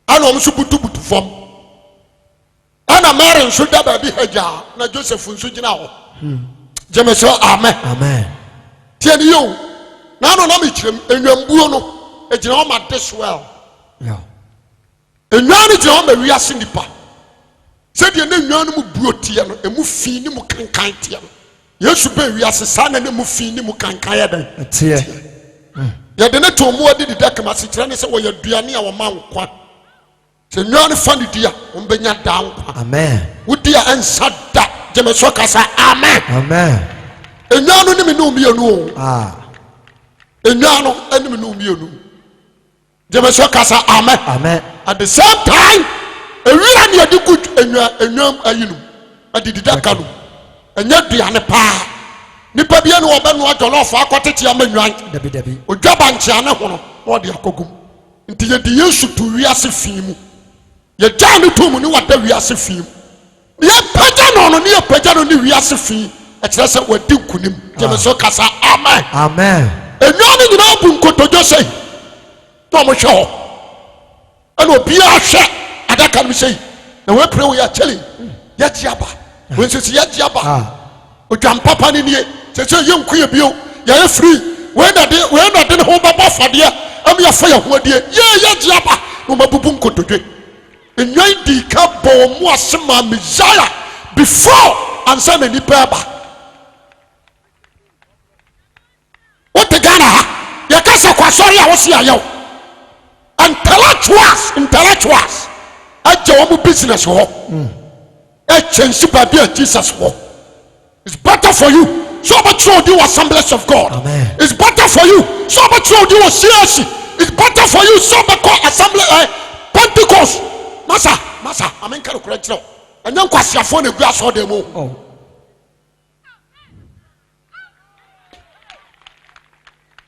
ana om so butu fom ana mare nso da ba bi haja na Joseph nso gina ho Jemeso amen amen tieni yo na no na me kirem enwambuo no egina o ma this well yo enwa ni gina o ma wiase nipa said ye ne nnuanu mu buo tie no emu fi ni mu kankan tie no yesu be wiase sa na ne mu fi ni mu kankan ya dan tie ye de ne to mu adi dida kama se kire ne se wo ye duane a wo ma nkwa se nnuanu fa ne dia wo benya da nkwa amen wodi a ensa da jeme so kasa amen amen nnuanu ni me no mienu nnuanu ani me no mienu jeme so kasa amen amen at the same time ewira ne adi ku ennuam ayinu adidida kanu enya duane pa nipa bia ne obenu ajolof akotete amannwan dabi odwaba nkia ne hono no de akogum nti ye di yesu to wiase fiimu ye gya ne to mu ne wada wiase fiimu ye pagya no ne ye pagya no ne wiase fii e kire se wadi nkunim jeme so kasa amen amen ennuam ne nyina bu nkotojo sei to mo hwe ho eno obi ahwe adaka no sei na we pray we ya cheli ya giaba we nsi ya giaba odwan papa ne nie se ye nku ye bio ya free we na de ne ho baba fade am ya fa ya ho de ye ya giaba no mabubu nkotodwe enwan di ka bo mu asema Messiah before ansa na nipa ba what the Ghana ya kasa kwa sorry a wo se ayew intellectuals aje wo business ho e change ba Jesus ho. It's better for you so much you do Assemblies of God. Amen. It's better for you so much you do CSC. It's better for you so much Assembly Pentecost. Masa amen ka correct now and then kwasiafo na gu aso dem o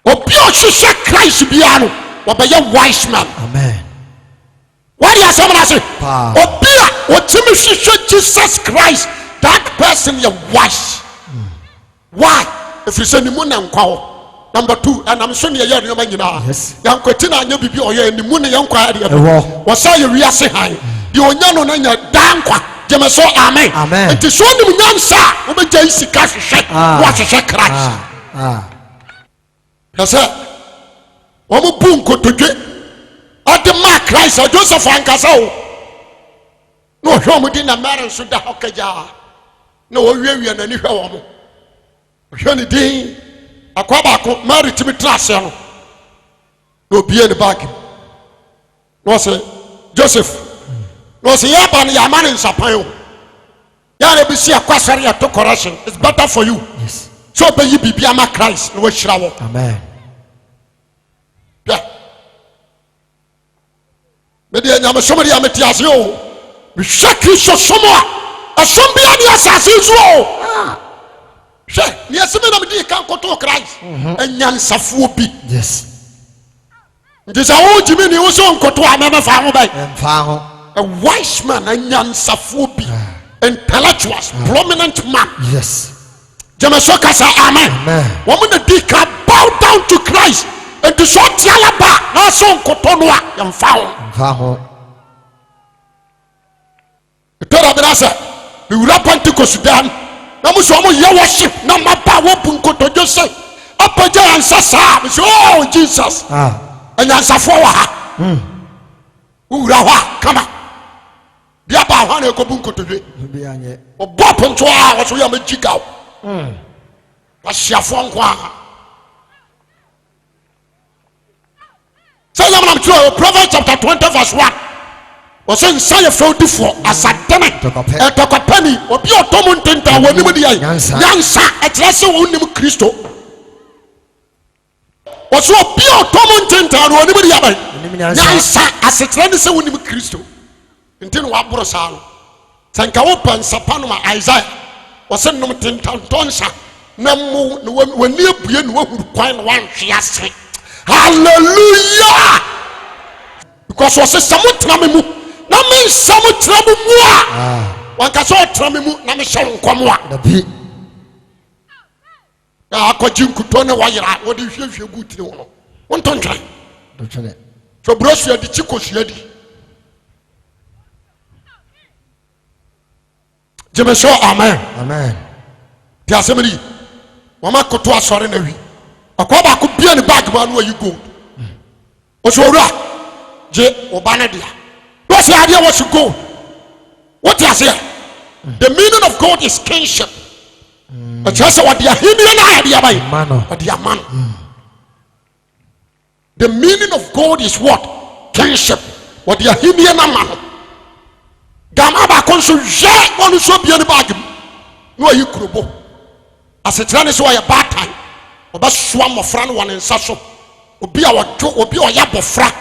obi o hwehwe Christ bia no obeye wise man. Amen. What do you say? Obi a otimi hwehwe Jesus Christ, that person is wise. Why? If you say ni mu na nkwa ho. Number 2, and I'm sure you hear no man nyina. Yes. Yankoti na anya bibi oye ni mu na yankwa ade. Wo say you wiase han. Di onya no na nya dankwa. Jeme so amen. Amen. It is so ni nyansa, wo be jai sika hwehwe. Wo hwehwe Christ. Yasa. Wo mu bu nkotodwe. Ode ma Christ o Joseph ankasa o. No hwe mo di na mare so da hokaja. Na wo wiewia na ni hwe wo mo. Hwe ni din akwaba ko Mary timi trase no no bie ne bag no say Joseph no say ya ban ya man nsapan o ya na bi si akwasare ya to correction. It's better for you. Yes. So be yi bibia ma Christ no hira wo. Amen. Yeah. Me de nyame somari ya metiase o me hwekri so somo a asombia ni asase zo o. She ni aseme na me di kan koto Christ enyansafo bi. Yes. Ndisa wo jimi ni wo so nkoto amema fa ho bai. Emfa ho. A wise man enyansafo bi. Intellectuals, prominent man. Yes. Jemeso kasa amen. Amen. Wo mo na di ka bow down to Christ and to so tialaba na so nkoto no a emfa ho. Emfa ho. Tora brasa, we will Pentecost dan. Na muso mo ye worship na maba wo punkotojo se apaja ansasa so oh Jesus anyansafo wa ha ura ha kama dia ba ha na ko punkotojo Bi anye. obo ponto a wo so ya magiga asiafo nkwa say am na tro Proverbs chapter 20 verse 1 was say for asadene etokopani obi otomo ntenta woni di yansa etrese woni Kristo was obi otomo ntenta woni di yabai yansa asetrene se woni Kristo ntino waboro sa no tanka wo pansapa no ma Isaiah was nom ntenta tonsa na mu woni abue no wahuru kwan no wanhwe ase hallelujah because was samutra memu na me samutra mu a wanka so trame mu na me hye nkomo a Dabi. akwaji nkuto ne wayira wo de hwehwe gutire wo no wonto ntwa Do twene. so brosu adi chikosua di jeme so amen. Amen. Ti asemri wama koto asore na wi akwaba ko bia ne bag ma no ayi gold o so ora je oba na dia do se ade wo so gold What you say? The meaning of God is kinship. But just what the The meaning of God is what? Kinship. What the Indian man. Gamaba consul jet on the Sobian bag. No, you krubo. As a train is why a bad time. About swam of Fran one and Sasso. Obi our joke, Obi or Yap of Fra.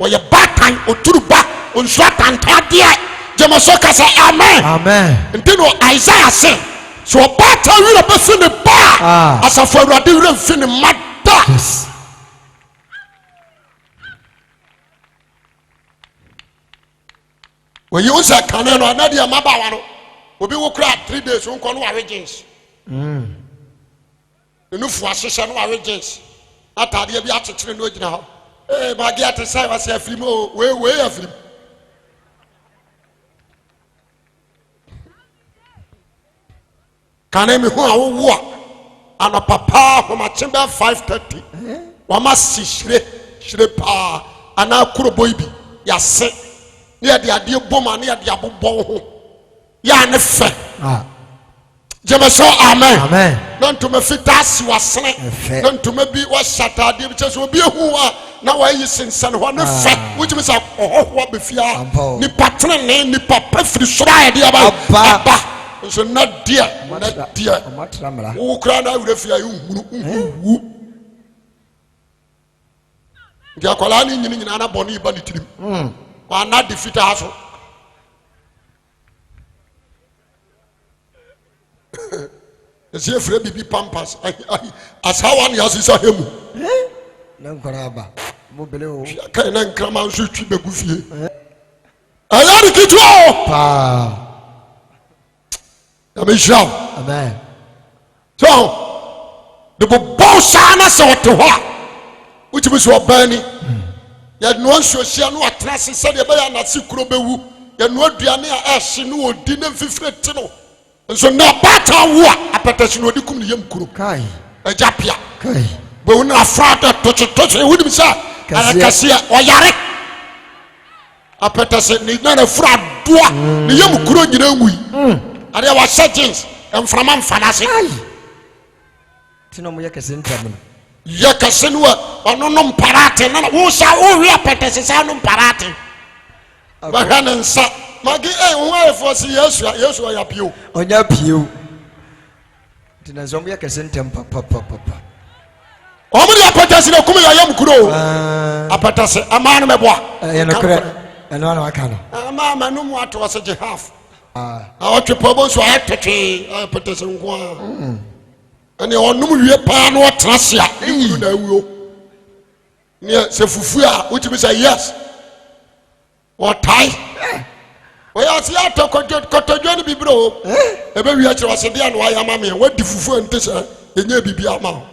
Or your bad time or two back on Swat and Tadia. Jamasoka say amen. Amen. And then what Isaiah said. So a bad time will be in the bar. As a for a different fin in mad. Yes. When you say Canano, Nadia Mabawano, will be will cry 3 days, won't call our agents. The new forces and our agents. Not idea be at the train now. Eh, my get to say, I say, Flimo, where of him. Can I be who I walk? And a papa from a chamber 5:30. One must see shrepa, and now Kuroboibi, Yase. Near the idea bomber near the abu bon yan fe Jemaso amen amen don't to me fitas was sne don't to me be was shatter the church will be who now I is in san one fe which means what be fear ni patron ni papa free sura dia ba so not dear who cry now with fear you dia kola ni nyina na boni ba ni tirim are not defeated also. The see free baby pampas. As how one has is a him. Nankoraba. Mobile. Can I come out to keep a goofy? I like it all. Amen. So the boss answer to her, which was your burning. Ya no social no atrase se de be ya na sikuro bewu ya no aduane a ahye no odi na mfifrete no so na bata wo apetase no odi kum ne yam kuro kai ajapia kai bewu na afrata toche wudi sa akase oyare apetase ni na fra doa ne yam kuro nyina ngui ade wa settings emframa mfanase tino mo yakase ntam Yakasenua, or no parate, no, who shall we appetas is no parate. Bahanan sa, Maggie, why for yes, I have you. On your pew. Tinazomia Casentem, papa. Only appetas in a Kumia Yam Kuro. Apatas, a man of bois, and one I can. A mamma, no more to us at half. I want to propose to have to tree, apatas and one. And you know you pan or trasia. You know, yes, Fufuya, which means a yes. Or tie. Well, I see I talk to Johnny Bibro. A baby actually was a dear why am I? What the Fufu and Tessa in your Bibiama?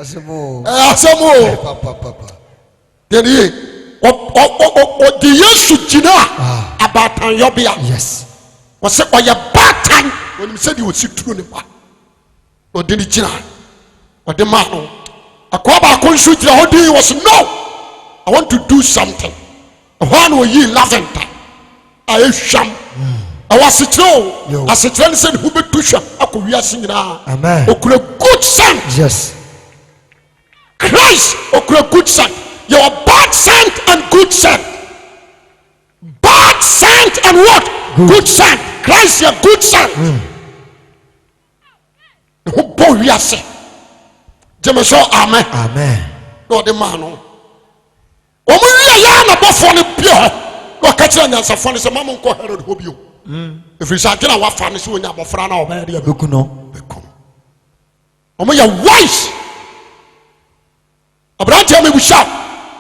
Some more, Papa. Then he, what the yes to Gina about Yobia? Yes. Was it by a bad time? When he said he would see through the back, or did he china? Or the man, a quaba consuit the whole day was no. I want to do something. One will ye laughing time. I sham. I was a true. As a trend said, who be pusher, I could be a singer. Amen. Or could a good son. Yes. Christ, or could a good son. You are bad saint and good son. Bad saint and what? Good son. Christ, your good son. Who boy we are say? Jemaso amen. Amen. No the man. O mo wi ya na bofo ne pio. No ka kire nyansa fo ne se mama nko Herod hobio. If you say na wa fa ne se onya bofra na o ba ya beku no. O mo ya wise. Abraham me busha.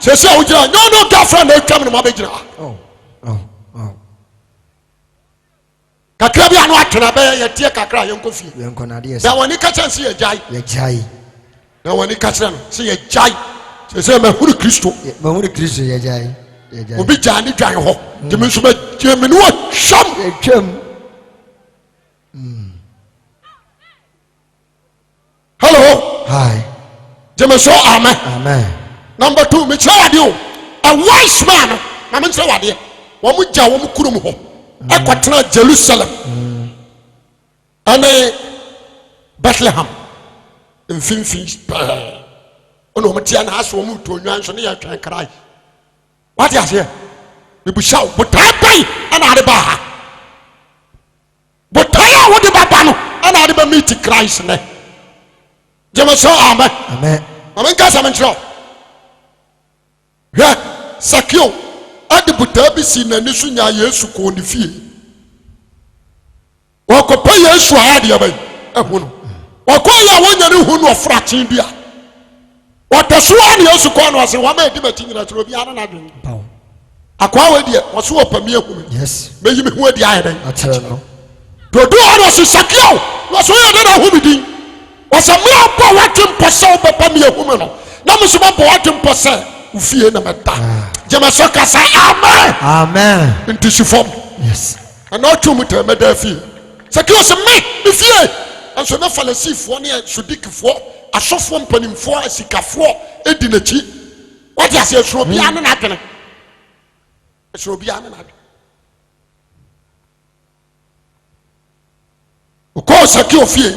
Se o gira no girlfriend e kam no ma be gira. Oh. Kakra bi anu atena be ye tie kakra ye nko fi ye nko na de da woni ka chance ye jai na woni ka chira no se ye jai se ma huru Kristo ye jai obi jani dwan ho de me so ba je me no sham ye twam hello hi je me so amen number 2 me tell you a wise man mama nkyerɛ wade wɔn gya wɔn kurom hɔ ɛkɔtena Jerusalem ɛne Bethlehem mfimfini pɛɛ ɔna wɔn tia na aso wɔn to onwa nso ne yɛ twɛn kran wate aseɛ bibuhyia wo botaa bɛn ɛna ade ba ha botaa a wɔde ba no ɛna ade ba meet Christ ne gyeme so amen mama nka sɛ menkyerɛ hwɛ Sakio ade botaa bi si n'ani so nya Yesu kɔɔ ne fie wɔkɔpɛ Yesu a ade aba ɛho no wɔkɔ yɛ wɔnya ne hu no ɔfra kyen dua wɔtɛso a ne Yesu kɔɔ no ase wɔma edi mati nyina kyerɛ obi ana na dwen akwa we deɛ wɔso wɔpami ahu me yes meyi me ho adi ayɛ dɛn akyerɛ no dodo ɔno ɔse Sakio wɔso yɛ dɛ na ho me din wɔsɛ me abɔ wɔte mpɔ sɛ wobɛpami ahu me no na me so bɛbɔ wɔte mpɔ sɛ wofie na mɛda gyeme so ka sɛ amen nti si fam yes ɛna ɔtwe mu tɛ mɛda fie Sakio sɛ me fie ɛnso ne Farisifoɔ ne Sadukifoɔ asɔfoɔ mpanimfoɔ asikafoɔ edi n'akyi wɔde ase esuro bia ne n'adwene esuro bia ne n'adwene ɔkɔɔ Sakio fie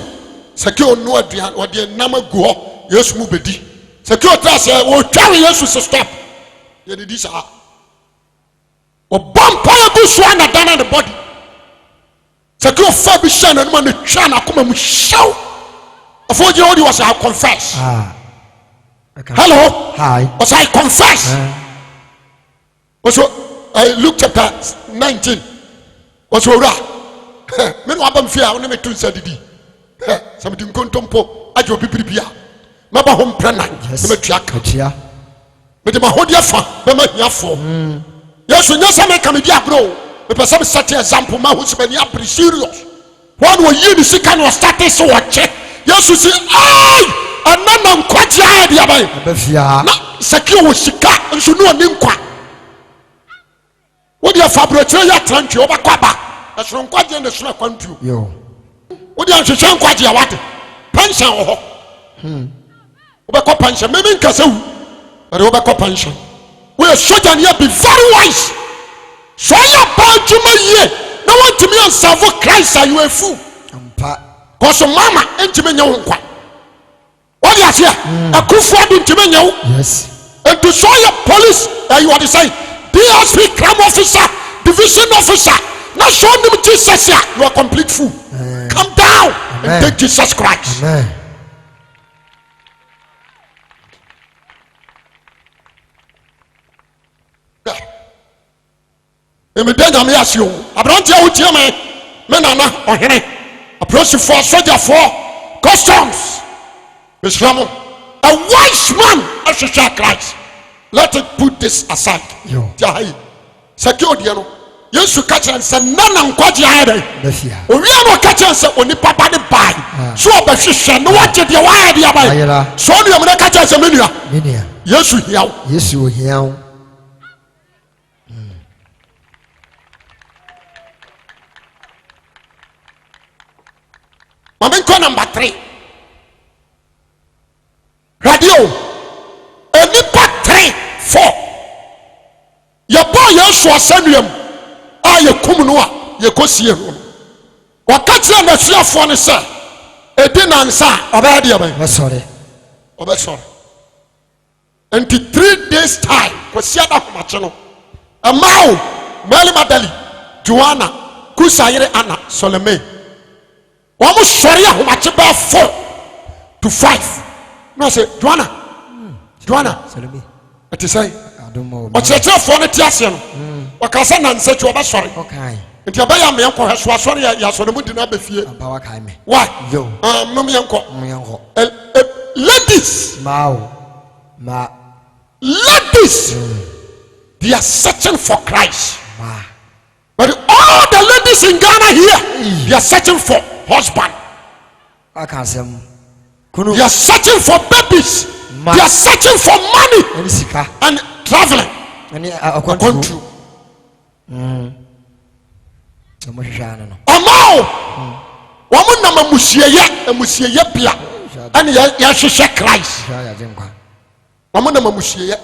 Sakio no aduane wɔde nam agu hɔ Yesu mu bedi Sakio tra sɛ wɔtwa Yesu sɛ stop yɛ didi saa ɔbɔ mpaeɛ gu so ana dana ne body Sakio fa bi hyɛ n'anum a ne twa n'akoma mu hyɛw afɔ gyina wɔde wɔsɛ I confess hello hi wɔsɛ I confess wɔsɛ Luke chapter 19 wɔsɛ owura me no aba mfie a wo ne me to nsa didi sɛ mede nkontompo agye obi biribia mɛba ho mprɛ nan na matua ka mede mahodeɛ fa bɛma hiafoɔ Yesu nyɛ sɛ meka medi agorɔ o mepɛ sɛ mesɛte example ma ho sɛ m'ani abere serious wɔn wɔyie ne sika na ɔstate sɛ wɔkyɛ Yesu si ai ɛna na nkwagye ayɛ deɛ abae na Sakio wɔ sika nso ne ɔne nkwa wode afa aborɔkyerɛ yɛ atrantwe wobɛkɔ aba ɛsoro nkwagye ne soro akwantuo wode anhwehwɛ nkwagye a wade pension wɔ hɔ wobɛkɔ pension meme nkasɛ wu ɛde wobɛkɔ pension woyɛ sogya ne yɛ be very wise so ɔyɛ ba adwuma yie na wɔntumi ansavo Christ a you a fool kɔso mama ntumi nyɛ wo nkwa wɔde aseɛ akufoɔ de ntumi nyɛ wo nti so ɔyɛ police ɛyɛ wɔde sɛ DSP crime officer division officer na so nim Jesus a you are complete fool come down and take Jesus Christ emede nyame ase o abrante a wotie me nana ɔhene apolisifoɔ sogyafoɔ customs Islam a wise man ahwehwɛ Christ let it put this aside jahai Sakio deɛ no Yesu ka kyerɛ sɛ nana nkwagye ayɛ dɛ owia no ka kyerɛ sɛ onipa ba ne bae so ɔbɛhwehwɛ ne wɔgye deɛ wɔayɛ deɛ abae so ɔne yɛmene ka kyerɛ sɛ menua Yesu hiaw Mamenko number 3 radio enipa 3 4 yɛbɔ Yesu asanuam a yɛkum no a yɛkɔsie no wɔka kyerɛ n'asuafoɔ no sɛ ɛdi nansa a ɔbɛyɛ deɛ ɔbɛsɔre nti 3 days time kɔsia da homakye no ɛma wo Mary Magdalene Joanna Kusa yere Anna Solomon wɔn mo sɔre ahomakye bɛɛ 4 to 5 na sɛ Joanna ɛte sɛ ɔkyerɛkyerɛfoɔ no te aseɛ no wɔka sɛ nansakyi wɔbɛsɔre nti ɛbɛyɛ me yɛnkɔ hɛ so asɔre yɛ asɔre mu di na abɛfie why mom yɛnkɔ ladies ladies they are searching for Christ but all the ladies in Ghana here they are searching for husband they are searching for babies they are searching for money and traveling country ọmọ wọn nam amusieyɛ bia ɛne yɛhyehyɛ Christ wọn nam amusieyɛ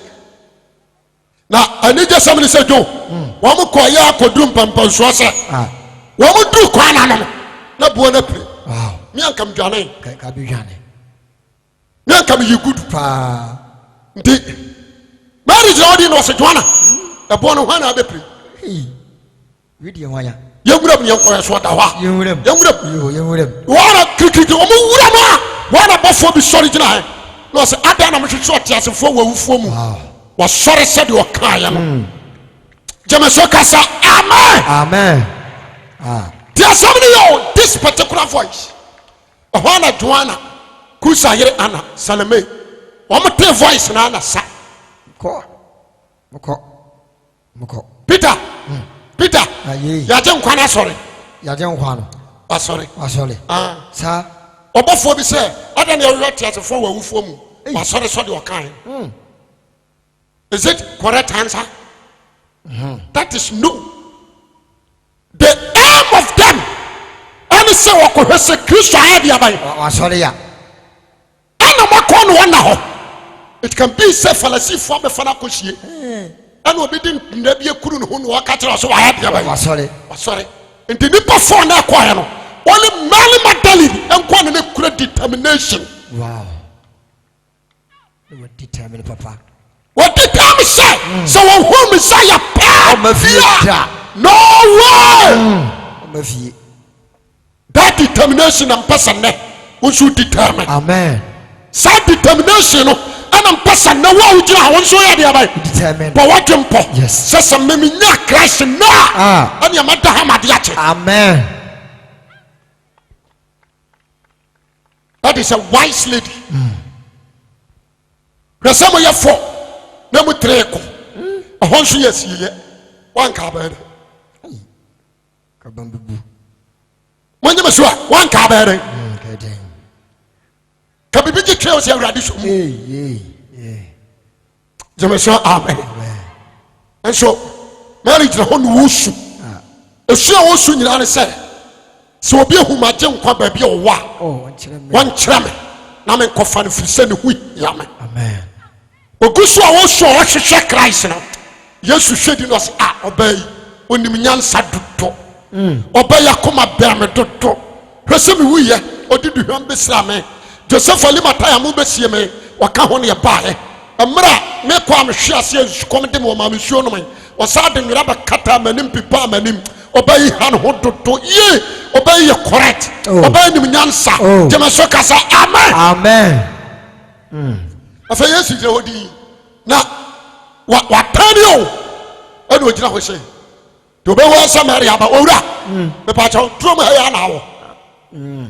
na ani je sam ni se jo wo mo ko ya akodum pampan so se wo mo du kwa na no na buo na pre wow mi ankam dwane ka bi dwane mi ankam yi gudu pa nti marriage odi no se dwana e buo no hwana be pre video wanya yewura mi yanko so da wa yewura wara kikiki o mo wura ma wara bofo bi sori gina he no se ada na mo hwehwe otiasefo wawufuo mu wa sori se de o kan ya no jeme so kasa amen there somebody yo this particular voice ohana joanna kusa yere ana salome o mo te voice na ana sa moko Peter ya je nkwa na sori ya je nkwa no wasori sa obofo bi se ada na yo tiasefo wawufuo mu wa sori so de o kan is it correct answer? That is no. The aim of them any say wakohwese Kristo ayabia bai wasori ya ana makon wona ho it can be say fallacy for be fana kohie ana obi din nabi ekuru no ho no wakatira so ayabia bai wasori enti nipa fo na akoye no only Mary Magdalene enko na kura determination. Wow. What determined papa? What determined say? So who Messiah no way. That determination and person we should determine. Amen. That determination and person no one would so determine. But what jump? Yes. So some me Christ na. And your mother hamadiache. Amen. That is a wise lady. The some of your four, no more treko. A horse yes, one carbon. When you must one carbon. Can be big trails here, radish. Amen. And so, marriage the whole wushu. If she also in the say, so be whom I don't come baby or what? One chram. Namen kofan fi send hui yamen. Amen. Ogusu awo so o hwehwe Christ no. Yesu hwedi no se obey onim nyansa dodo. Obey akoma bem dodo. Hwese mi wuye odidu hwam besra me. Joseph ali mataya mu besie me waka ho ne ye baaye. Emra me kwa me hwe ase ensukom de mo ma me hwe no me. Osade nwira ba kata manim pipa manim. Obey han ho dodo ye obey ye correct obey nim nyansa jema so kasa amen afa yesu je hodi na wa tanio eno gina ho se to be wa Samaria ba owura me pa chaw tro ma ya na wo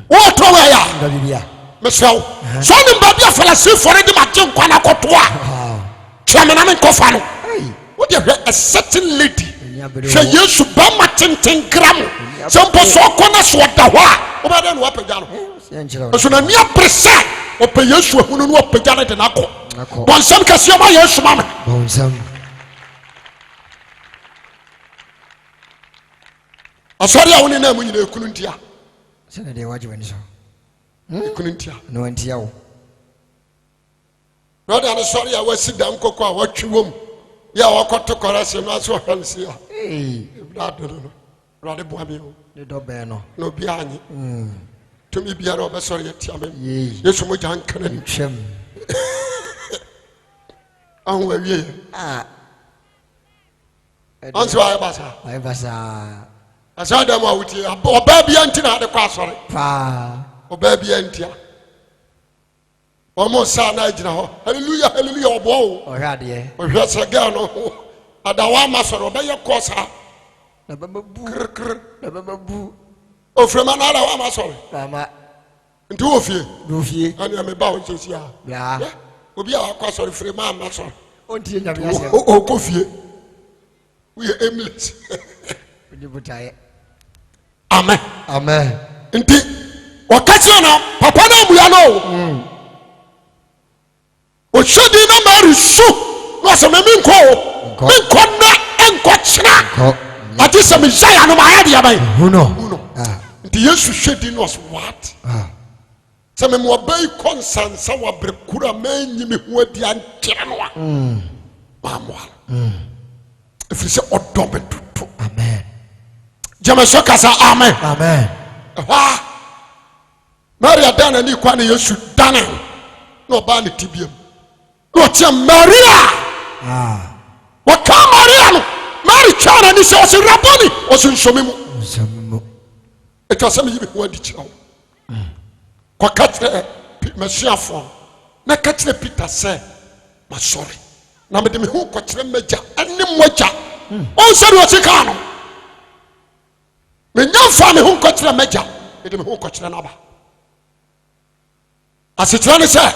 wo tro ma ya da bibia me sew so nim ba bia falasi fore di ma jen kwa na kotoa chamena men kofa no wo de a certain lady she yesu ba ma tenten gram so mpo so kona so da ho a wo ba de no apagya no so na mia presa o pe yesu ehunu no apagya no de na ko bon sam kasi ma yesu mama bon sam asori a woni na mu nyina ekunu ntia se na de waje wani so ekunu ntia no ntia wo brother and sorry a wasi dam kokko a watwewom ya wakoto korase no aso hansi a brother no brother boabe o de do be no no bi anyi to mi biara obesori atia me yesu mo jan kana ni twem an wa wie anso ay basa asa dam a wuti oba bia ntina de kwa asori pa oba bia ntia omo sa na agina ho hallelujah hallelujah obo o hwade o hwese ga no adawa masoro be ye kosa na babu o frema na adawa masoro mama nti wo fie ani me ba o chesi a ya obi a akwa frema masoro onti nya bi ase o ko fie we emless ni butaye amen nti wakati na papa na mu ya no o shedi na mari su no se me minko na enko chira ati se me jaya no ma ya dia bai huno nti yesu shedi no what se me mo bai konsansa wa brekura manyi me ho adi antere no a mamwa ɛfiri sɛ ɔdɔ me dodo. Amen. gyeme so kasa amen. Amen. ɛhɔ Maria dan n'ani kwa ne Yesu dane na ɔbaa ne tibiam na ɔkyɛ Maria. wɔka Maria no Mary twa n'ani sɛ ɔsɛ Raboni ɔsɛ nsɔmi mu. ɛtwa sɛ meyi me ho adi kyerɛ wo. kɔka kyerɛ masuafoɔ na ka kyerɛ Peter sɛ masɔre na mede me ho kɔkyerɛ m'agya ɛne mmɔgya ɔnsɛ de ɔsi kaa no menya mfa me ho nkɔkyerɛ m'agya mede me ho kɔkyerɛ n'aba. asekyerɛ ne sɛ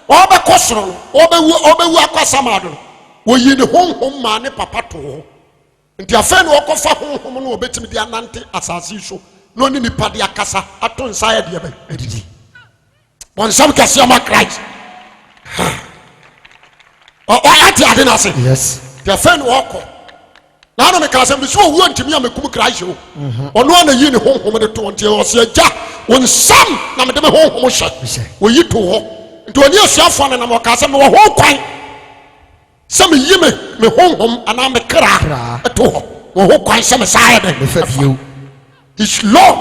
ɔbɛkɔ soro no ɔbɛwu akɔ Asamado no wɔyi ne honhom maa ne papa to hɔ nti afei na ɔkɔfa honhom no ɔbɛtumi de anante asase so na ɔne nipa de akasa ato nsa yɛ deɛ bɛ adidi bɔnsɛm kɛseɛ ma Christ ɔyɛte ade no ase. Yes. nti afei na ɔkɔ na ano meka sɛ mesɛ ɔwuo ntimi a mekum Christ o ɔno ana yi ne honhom de to nti ɔsɛ agya wo nsam na mede me honhom hyɛ wɔyi to hɔ nti ɔne asuafoɔ no nam ɔka sɛ mewɔ ho kwan sɛ meyi me honhom anaa me kra to hɔ wɔ ho kwan sɛ mesaa yɛ dɛn his Lord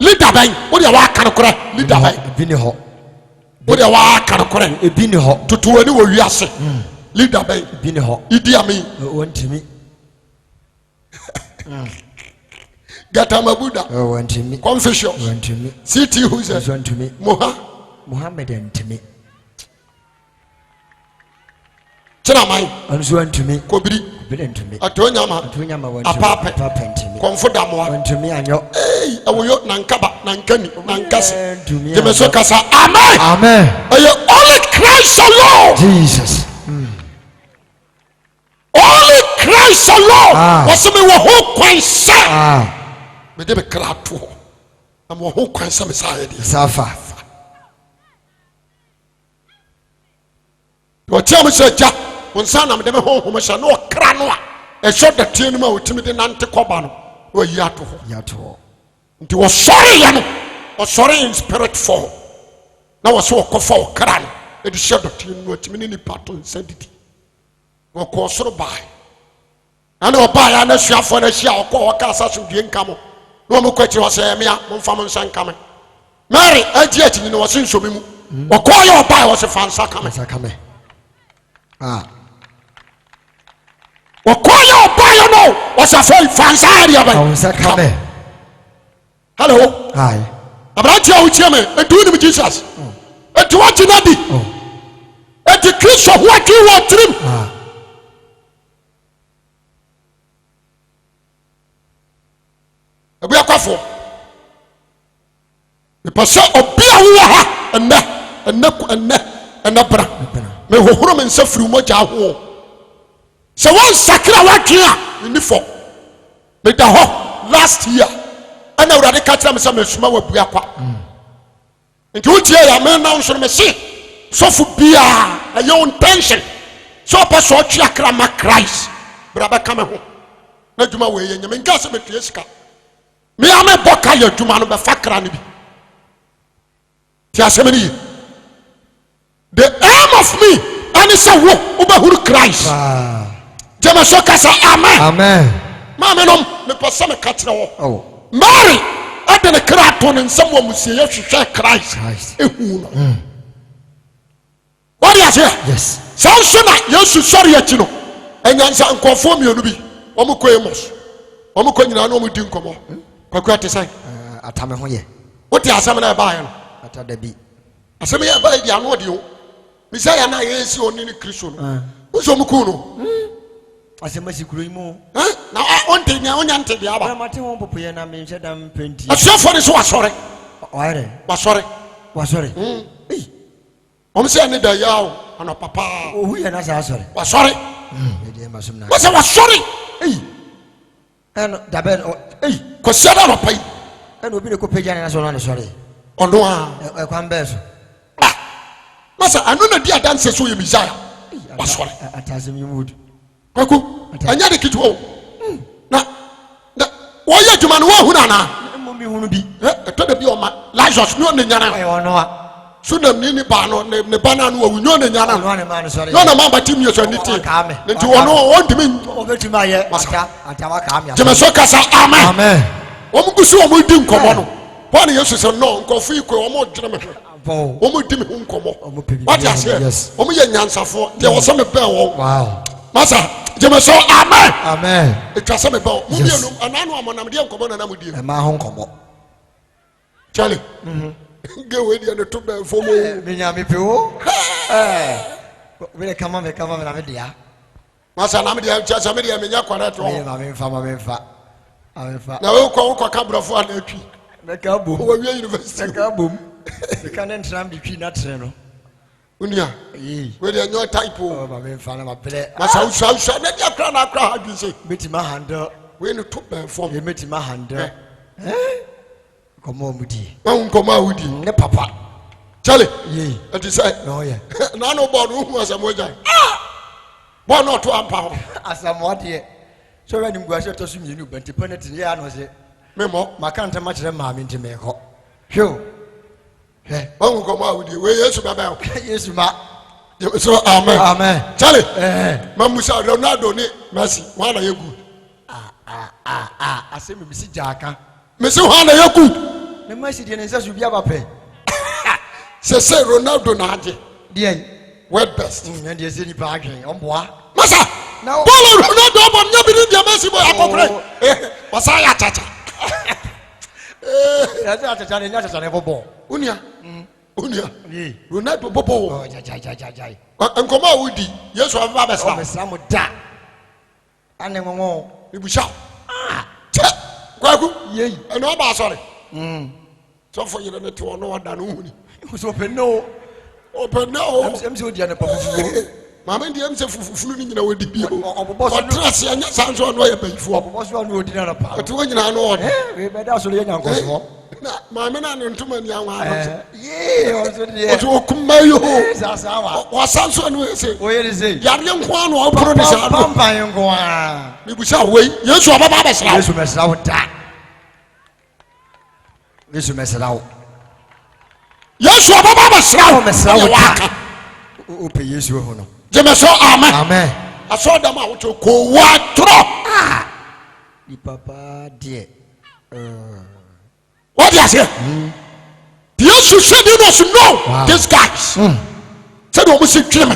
leader bɛn wode a waaka no korɛ leader bɛn ebi ni hɔ wode a waaka no korɛ ebi ni hɔ toto w'ani wɔ wiase leader bɛn ebi ni hɔ Idi Amin wɔntimi Gatamabuda wɔntimi Confucius wɔntimi C.T. Hussein wɔntimi Muhammad ntimi Chinamai anso wɔntimi Kobiri ntimi Atonyama wɔntimi Apape ntimi Konfudamwa wɔntimi anyo awoyo nankaba nankani nankasi ntimi Jemeso kasa amen amen only Christ alone Jesus only Christ alone waseme wo ho kwan sɛ me de be kra to na wo ho kwan sɛ me sa yɛ de safa wɔtia mo sɛ gya wo nsa na me de me ho ho hyɛ na ɔkra no a ɛhyɛ dateɛ no ma wotimi de nante kɔba no na wayi ato hɔ yato nti wɔsɔre yɛ no ɔsɔre in spirit form na wɔsɛ wɔkɔfa ɔkra no ɛde hyɛ dateɛ no watimi ne nipa to nsa didi wɔkɔ soro bae na ne ɔbaeɛ a na asuafoɔ no ahyia ɔkɔ ɔka asasodue nka mo na ɔmokɔ akyiri hɔ sɛ ɛmea momfa mo nsa nka me Mary agye akyinyi no wɔse nsomi mu ɔkɔɔ yɛ ɔbaeɛ wɔse fa nsa ka me ɔkɔɔ yɛ ɔbaeɛ no wɔse fa nsa adeɛ bɛ hello aberanteɛ a wotie me ɛnti wonim Jesus ɛnti woagye no di ɛnti Kristo ho atwe wɔ tirim abuakwafoɔ mepɛ sɛ obi a wowɔ ha ɛnɛ bra mehohoro me nsa firi mogya ho sɛ wɔnsakra woatwe a menni fɔ meda hɔ last year ɛna Awurade ka kyerɛ me sɛ mesoma wabua kwa nti wotie yɛ menam so no mese sɔfo biaa ɛyɛ wo intention sɛ ɔpɛ sɛ ɔtwe akra ma Christ bra bɛka me ho na adwuma wɔ ɛyɛ nyame nka sɛ bɛtua sika me ame boka ya adwuma no bɛfa kra no bi ti asɛm ne yi the aim of me ani sɛ wo wobɛhuru Christ gyama so ka sɛ amen maame nom mepɛ sɛ meka kyerɛ wɔ Mary ade ne kra ato ne nsɛm wɔ musieyɛ hwehwɛ Christ ɛhu no wɔde aseɛ saa nso na Yesu sɔre akyi no anyansa nkɔɔfoɔ mmienu bi ɔmokɔ Amos ɔmokɔ nyinaa na ɔmodi nkɔmmɔ kwakwa te sɛ atame ho yɛ wote asɛm na ɛbaeɛ no atada bi asɛm yɛ ɛbaeɛ di ano ɔde o Misaya na yɛsi ɔne ne Kristo no wosɛ ɔmokuu no asɛm asi kuro yi mu na ɔnte nea ɔnya nte deɛ aba mate ho popoyɛ na menhyɛ da mpɛnti asuafoɔ ne so wasɔre wasɔre ɔm sɛ ɛne da yɛ o anɔpa paa ohu yɛ na saa asɔre wasɔre wɔsɛ wasɔre ɛno dabɛ kɔsia da anɔpa yi ɛna obi ne kɔpagya ne na sɛ ɔno ne sɔre ɔno a ɛkwan bɛɛ so na sɛ ɛno na di adanse so yɛ Misaya wasɔre atasɛm yi mu kwaku ɛnyɛ de ketewa o na wɔyɛ adwuma no woahunu anaa mmom mehunu bi ɛtɔ da bi ɔma Lazarus ne ɔne nyane ɔno a sunam ni bano ne bana no wu nyona nyana no ne ma no sori no na ma batim ye so niti nti wono wondimi obetuma ye ata wa ka me jemeso kasa amen amen omugusu omudi nkomo no bone yesu se no nkofu iko omo dwene me omo di me hu nkomo what you say omo ye nyansafo de wo so me be wo wow masa jemeso amen amen etwa se me be wo mu die no ananu amonam de nkomo na na mu die e ma ho nkomo chale gewe dia ne to be fomo me nya me pewo we kama me na me dia masa na me dia cha me dia me nya kwara to me ma me fa na we ko ka brofo ana atwi na ka bom wo wi university na ka bom me kan entram di twi na tre no unia we dia nyo type o ma me fa na ma ple masa usha na dia kra na kra ha bi se beti ma handle we ne to be form ye meti ma handle komo mudi nkomo awudi ne papa chale ye ati say no ye na no board hu asamoja bo no to ampa ho asamode so ready mguase to so mienu benti penalty ye ano se memo makanta ma kire maami nti me ko hwo he nkomo awudi we yesu baba yesu ma so amen amen chale mamusa Ronaldo ni Messi wana ye good asemi misi jaka Messi wana ye good ne Messi de ne nsa so bia ba pe se Ronaldo na ade de world best ne de se ni pa adwen omboa masa now Ronaldo bo nya bi dia Messi boy akokre wasa ya chacha ya chacha ne nya chacha ne bobo unia Ronaldo bobo oh jai nkomo awudi yesu aba be sa mesra mo da ane ngongo ibusha kwaku yei eno ba sori so for you ne to no wada no huni so penno open no em se odi ane pafufuo mama ndi em se fufufunu ni nyina wodi bio obobo so trase anya sanso no ye bayifo obobo so no odi na pa to nyina no odi we be da so le nyankoso na mama na ne ntuma ni anwa ano ye o so de o kumayo sa wa wa sanso no se o ye se yare nko ano o pro ni sa no pampan nko a ni busa we yesu ababa ba sra yesu mesra wo da yesu mesra wo yesu ababa ba sra wo mesra wo da o pe yesu ho no jemeso amen amen aso da ma wo ko wa tro di papa die what you say yesu said you must know these guys said we must dream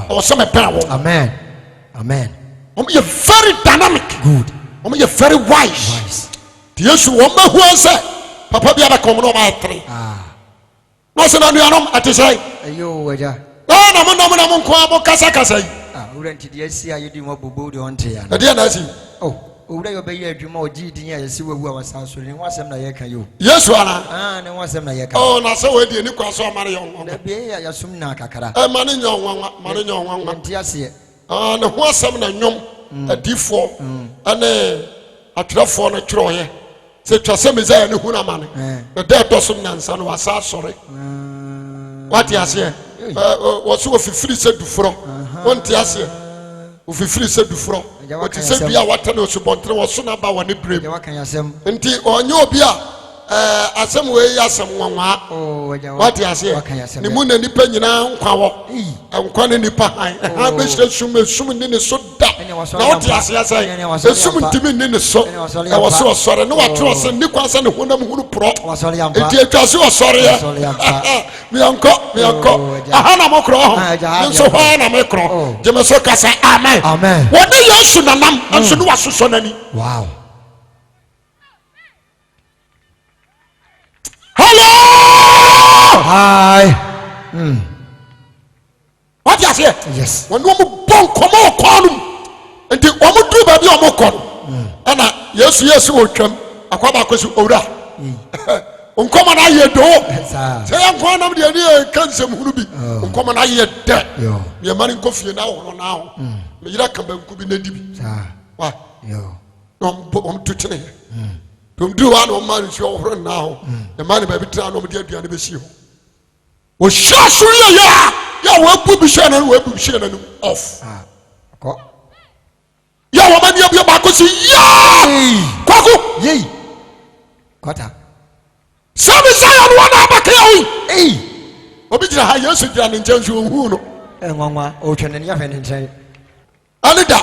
or some power amen amen you're very dynamic good you're very wise yesu wo ma hu say papa bia ba kom no ba 3 no se na nuanom ate say ayo waja na mo nko abo kasa yi ura nti de asi ayedi mo bobo de onte ya na de na asi owura yo be ye adwuma oji din ya yesi wawu a wasanso ne wasem na ye kan yo yesu ana ne wasem na ye kan na se we de ni kwaso amare yo na be ya yasum na kakara mane nyo nti ase ne ho asem na nwom adifo ane atwerefo no twero ye se twase mezaya ne hu na mane na de to so nyansa no wasa sore what you say waso ofifiri se dufuro wonti ase ofifiri se dufuro woti se bia watane osubontre waso na ba wone brem nti onye obi a asem we yasem nwanwa what you say ni mu na nipa nyina nkwa wo nkwa ne nipa ha be sum ni ne so da na woti ase ase sum ntimi ni ne so e waso sore ne watro se ni kwasa ne honam hunu pro nti atwase osore ya mi anko aha na mokro ho nso ho na mekro jemeso kasa amen woni yesu nanam nso ne wasoso nani wow hello hi what you say yes when wo bon komo konum nti wo mu du ba bi wo kon ana yesu wo twam akwaba akosi owura nkomo na ye do se yan ko nam de ni kansem hunu bi nkomo na ye de ye mari nkofie na wo na ho me yira kan banku bi na dibi wa yo no tutene tom du wa no man shi wo na ho e man ba bi tra no de aduane be shi ho wo sha so ye ya wo bu bi shi na wo bu bi shi na off ko ya wo mani abia ba ko si ya kwaku yei kota sabi sayon wana abaka yawi obi jira ha Yesu jira ne nkyɛn so ohu no enwanwa o twene ne ahwe ne nkyɛn anida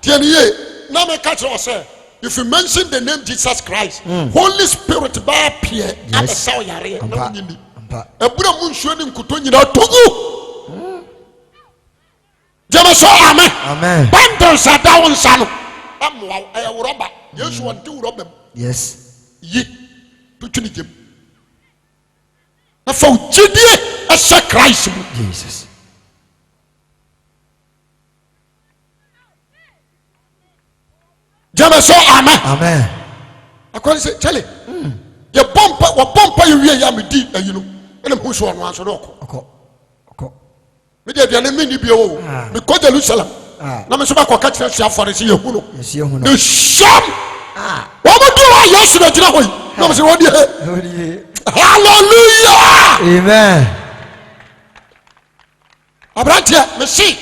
tieniye na me catch us say if you mention the name Jesus Christ Holy Spirit ba appear at the saw yare na nyini ebura mu nsuo ne nkuto nyina togu jama so amen bundles are down sano amwa roba Yesu wonte roba yes yi tutuni jem na fa ugidie asa Christ Jesus jama so amen akwani say chale ye bompa ye wie ya medi ayino ene mo so ono anso doko me de aduane me ni bio me ko Jerusalem na me so ba ko ka kire sia foresi ye huno the sham wo mo do wa Yesu na jira hoyi na me se wo di hallelujah amen abratia me see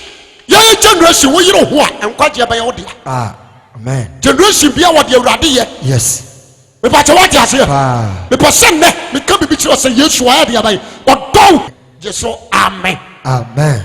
ye generation wo yiro ho a enkwaje ba ye wo dia amen generation bia wo de awurade ye yes me pa che what ase me pa se ne me ka bibi kire se Yesu a de abai odo je so amen amen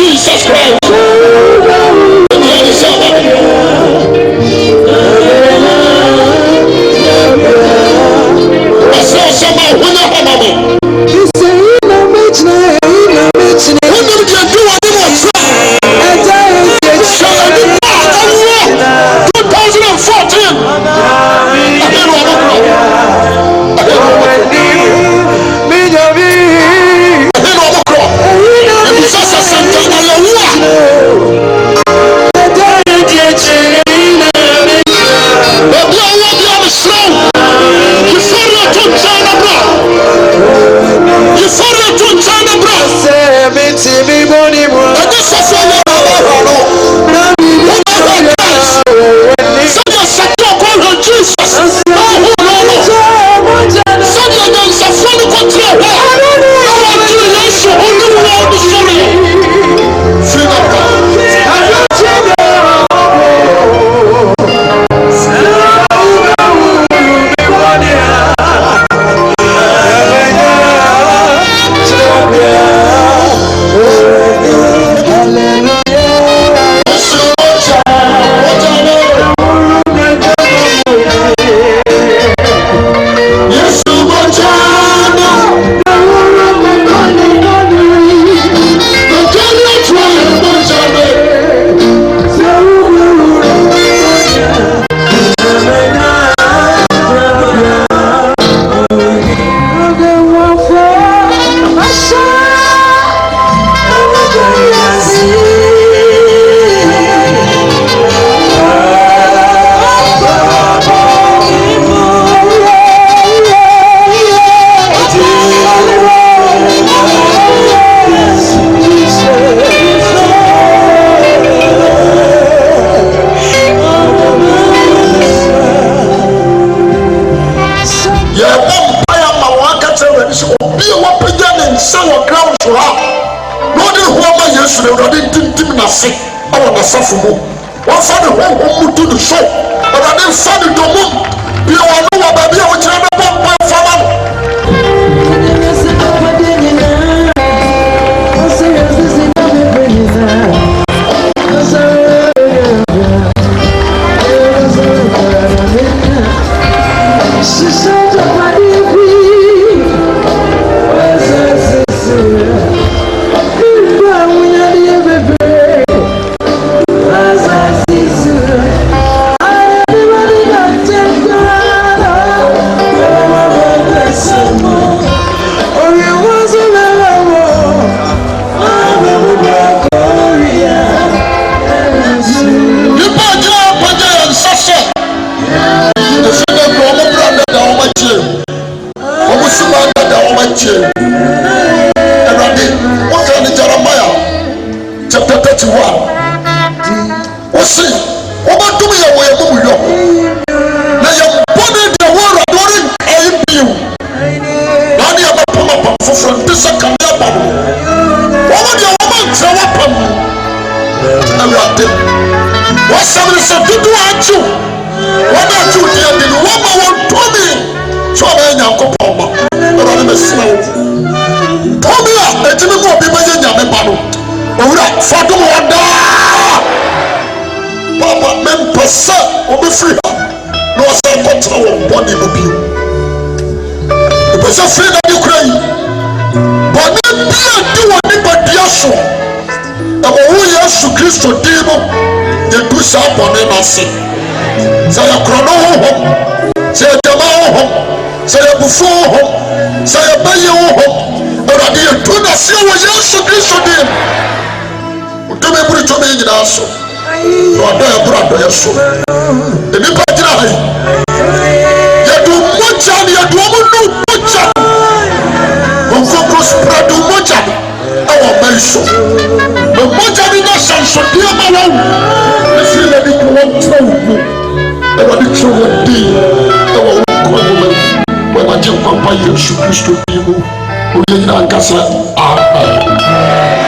Jesus Christ. Yes. see, what do we away from you? Now you're born in the world adoring you. Now you have a pump from this second level. What would your woman throw up on you? What's somebody said to do at you? What are you doing? The woman won't tell me. So I'm going to come up. I'm slow. Tell me that you will be my young man. Fatum wanda Papa mempesa obefiri no say kotra wo body no bio e pesa free na di kura yi body bia di wo ni badia so e wo Yesu Kristo di mo ye du sa body na se say akrono ho say jama ho say bufu ho say baye ho ora di tu na se wo Yesu Kristo di tome buri tome nyina so no adoya brado yeso eni pa jira hai yedu mocha ni yedu omuno mocha onko cross brado mocha awo maiso me mocha ni na sanso dia ma wa ne firi na di ko won tro wo e wa di tro wo di e wa ko mo we wa je papa Yesu Kristo di mo o ye nyina nkasa amen.